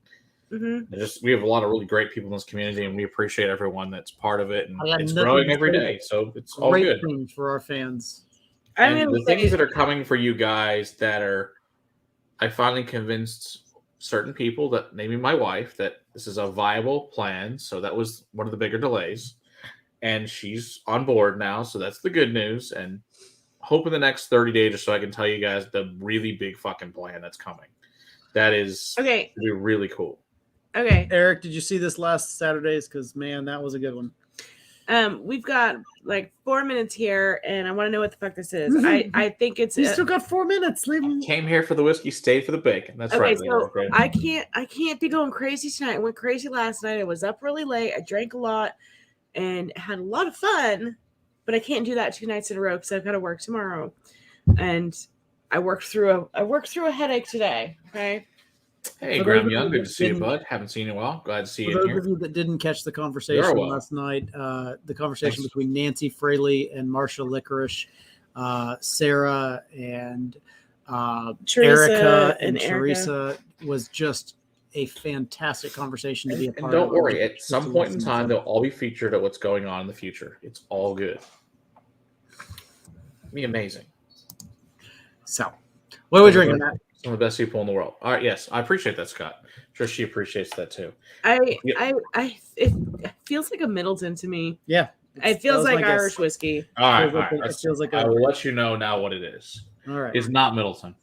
we have a lot of really great people in this community, and we appreciate everyone that's part of it, and it's growing every day, so it's all good for our fans. And the things that are coming for you guys I finally convinced certain people, that maybe my wife, that this is a viable plan. So that was one of the bigger delays, and she's on board now. So that's the good news. And hope in the next 30 days or so, I can tell you guys the really big fucking plan that's coming. That is okay. Be really cool. Okay. Eric, did you see this last Saturdays? Because man, that was a good one. We've got like 4 minutes here, and I want to know what the fuck this is. I think it's. You still got 4 minutes. Leave him. Came here for the whiskey, stayed for the bacon. That's right. So I can't be going crazy tonight. I went crazy last night. I was up really late. I drank a lot and had a lot of fun, but I can't do that 2 nights in a row because I've got to work tomorrow. And I worked through a headache today. Okay. Hey, Graham Young, good to see you, bud. Haven't seen you in a while. Glad to see you. For here. those of you that didn't catch the conversation last night, the conversation between Nancy Fraley and Marsha Licorice, Sarah and Erica and Teresa was just a fantastic conversation to be a part of. And don't worry, at some point in time, they'll all be featured at what's going on in the future. It's all good. It'll be amazing. So, what are we drinking? Some of the best people in the world. All right, yes, I appreciate that, Scott. I'm sure she appreciates that too. It feels like a Middleton to me. Yeah, it feels like Irish whiskey. All right. It feels like I will let you know now what it is. All right, it's not Middleton.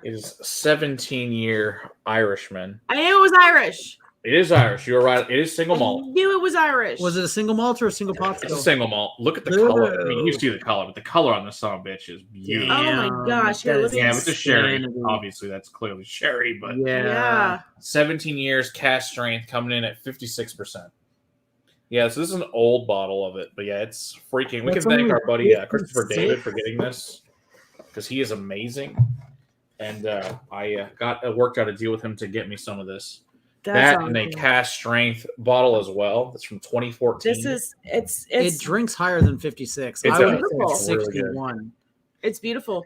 It is 17-year Irishman. I knew it was Irish. It is Irish. You're right. It is single malt. I knew it was Irish. Was it a single malt or a single pot? It's a single malt. Look at the color. I mean, you see the color, but the color on this son of a bitch is beautiful. Oh my gosh! It's a sherry. Obviously, that's clearly sherry, but yeah. 17 years cask strength, coming in at 56%. Yeah, so this is an old bottle of it, but yeah, it's freaking. We can thank our buddy Christopher David for getting this, because he is amazing, and I worked out a deal with him to get me some of this. That and a cask strength bottle as well. That's from 2014. It drinks higher than 56. It's 61. It's beautiful.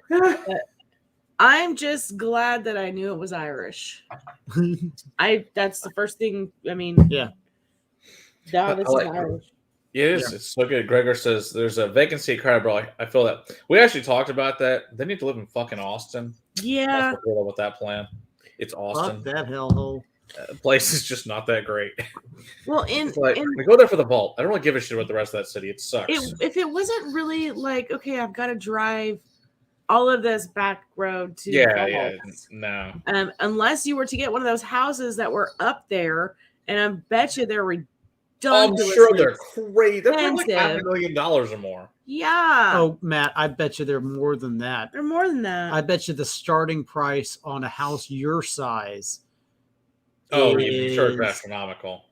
I'm just glad that I knew it was Irish. That's the first thing. I mean, yeah. That is Irish. It is. Yeah. It's so good. Gregor says there's a vacancy at Crowder. I feel that we actually talked about that. They need to live in fucking Austin. Yeah. With that plan, it's Austin. Fuck that hellhole. Place is just not that great. Well, we go there for the vault. I don't really give a shit about the rest of that city. It sucks. If it wasn't really like, okay, I've got to drive all of this back road to no. Unless you were to get one of those houses that were up there, and I bet you they're ridiculous. I'm sure they're crazy. They're like $500,000 or more. Yeah. Oh, Matt, I bet you they're more than that. They're more than that. I bet you the starting price on a house your size. Oh, you charge astronomical.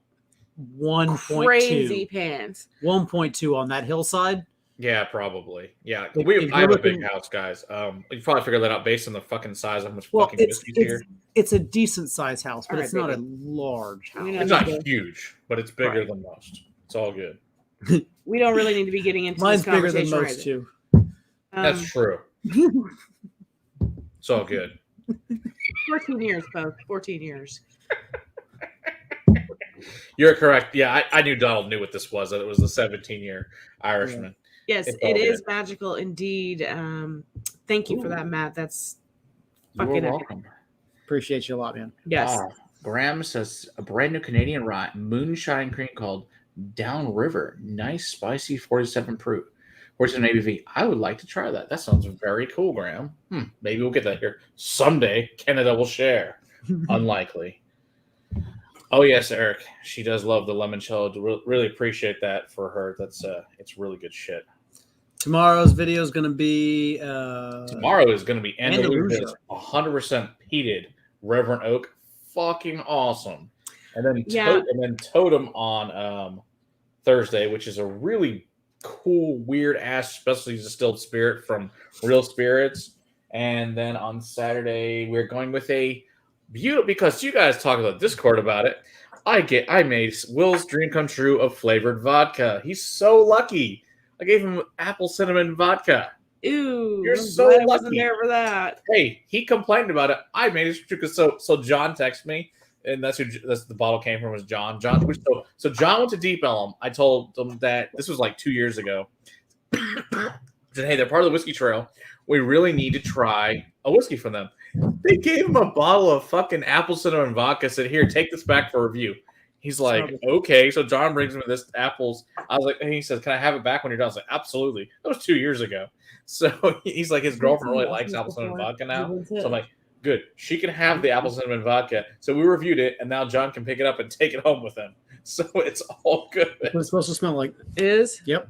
1.2. Crazy pants. 1.2 on that hillside. Yeah, probably. Yeah, I have a big house, guys. You probably figure that out based on the fucking size of how much fucking whiskey's here. It's a decent sized house, but it's not a large house. It's not huge, but it's bigger than most. It's all good. We don't really need to be getting into Mine's this bigger than conversation most too. That's true. It's all good. 14 years, folks. 14 years. You're correct. Yeah, I knew Donald knew what this was. That it was the 17-year Irishman. Yes, It's all it is good. magical indeed. Thank you for that, Matt. That's You're fucking epic. welcome. Appreciate you a lot, man. Yes. Graham says a brand new Canadian rye moonshine cream called Down River. Nice, spicy, 47 proof. Where's an ABV? I would like to try that. That sounds very cool, Graham. Maybe we'll get that here someday. Canada will share. Unlikely. Oh yes, Eric. She does love the limoncello. Really appreciate that for her. That's it's really good shit. Tomorrow's video is going to be Tomorrow is going to be Andalusia, 100% peated Reverend Oak, fucking awesome. And then Totem on Thursday, which is a really cool, weird ass, specially distilled spirit from Real Spirits. And then on Saturday, we're going with a beautiful, because you guys talk about Discord about it. I made Will's dream come true of flavored vodka. He's so lucky. I gave him apple cinnamon vodka. Ew. You're I'm so glad lucky. I wasn't there for that. Hey, he complained about it. I made it because so John texted me, and that's the bottle came from was John. So John went to Deep Ellum. I told them that this was like 2 years ago. I said, hey, they're part of the whiskey trail. We really need to try a whiskey from them. They gave him a bottle of fucking apple cinnamon vodka. Said, here, take this back for review. He's like, okay. So John brings me this apples. I was like, and he says, can I have it back when you're done? I was like, absolutely. That was 2 years ago. So he's like, his girlfriend really likes apple cinnamon vodka now. So I'm like, good. She can have the apple cinnamon vodka. So we reviewed it, and now John can pick it up and take it home with him. So it's all good. What it's supposed to smell like. Is? Yep.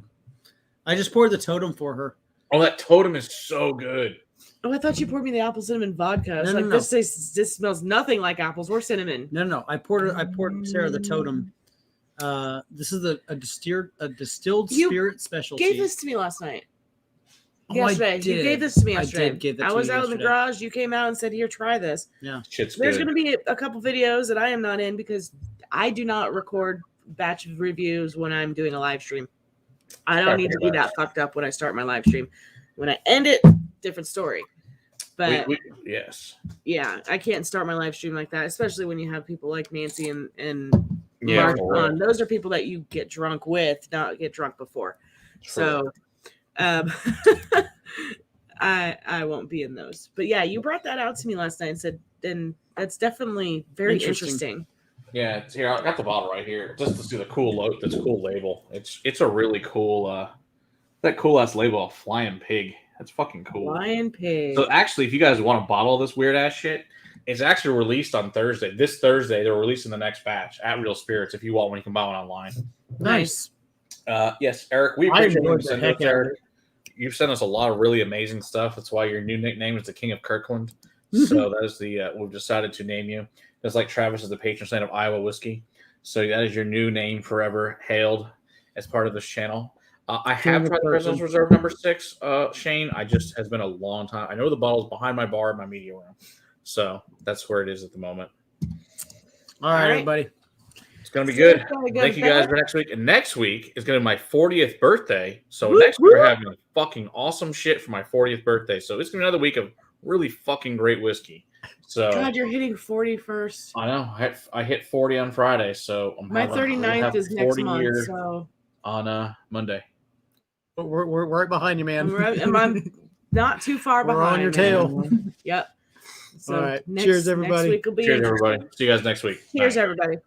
I just poured the Totem for her. Oh, that Totem is so good. Oh, I thought you poured me the apple cinnamon vodka. I was No, like, no. This smells nothing like apples or cinnamon. No. I poured Sarah the Totem. This is a distilled You spirit specialty. Gave this to me last night. Oh, Yesterday. I did. You gave this to me I yesterday. did give that I to was you out in the yesterday. garage. You came out and said, here, try this. Yeah. Shit's There's good. going to be a couple videos that I am not in because I do not record batch of reviews when I'm doing a live stream. I don't need to be that fucked up when I start my live stream. When I end it, different story. But yes. yeah, I can't start my live stream like that, especially when you have people like Nancy and Yeah, Mark for real. on. Those are people that you get drunk with, not get drunk before. True. So I won't be in those. But yeah, you brought that out to me last night and said, and that's definitely very interesting. Yeah, it's here. I got the bottle right here just to see the cool label. It's a really cool that cool ass label, a flying pig. That's fucking cool. Lion pig. So actually, if you guys want to bottle this weird ass shit, it's actually released on Thursday. This Thursday, they're releasing the next batch at Real Spirits. If you want one, you can buy one online. Nice. Yes, Eric, we I appreciate you enjoyed the sending heck us, out of Eric. You've sent us a lot of really amazing stuff. That's why your new nickname is the King of Kirkland. So that is the we've decided to name you. Just like Travis is the patron saint of Iowa whiskey. So that is your new name forever, hailed as part of this channel. I have tried the President's Reserve number 6, Shane. I just has been a long time. I know the bottle's behind my bar in my media room. So that's where it is at the moment. All right, everybody. It's going to be good. Thank you guys for next week. And next week is going to be my 40th birthday. So next week we're having fucking awesome shit for my 40th birthday. So it's going to be another week of really fucking great whiskey. So God, you're hitting 40 first. I know. I hit 40 on Friday. So my 39th is next month. So on Monday. We're right behind you, man. I'm not too far behind. We're on your tail. Yep. So all right. Cheers, everybody. Next week will be Cheers, everybody. See you guys next week. Cheers, Bye. everybody.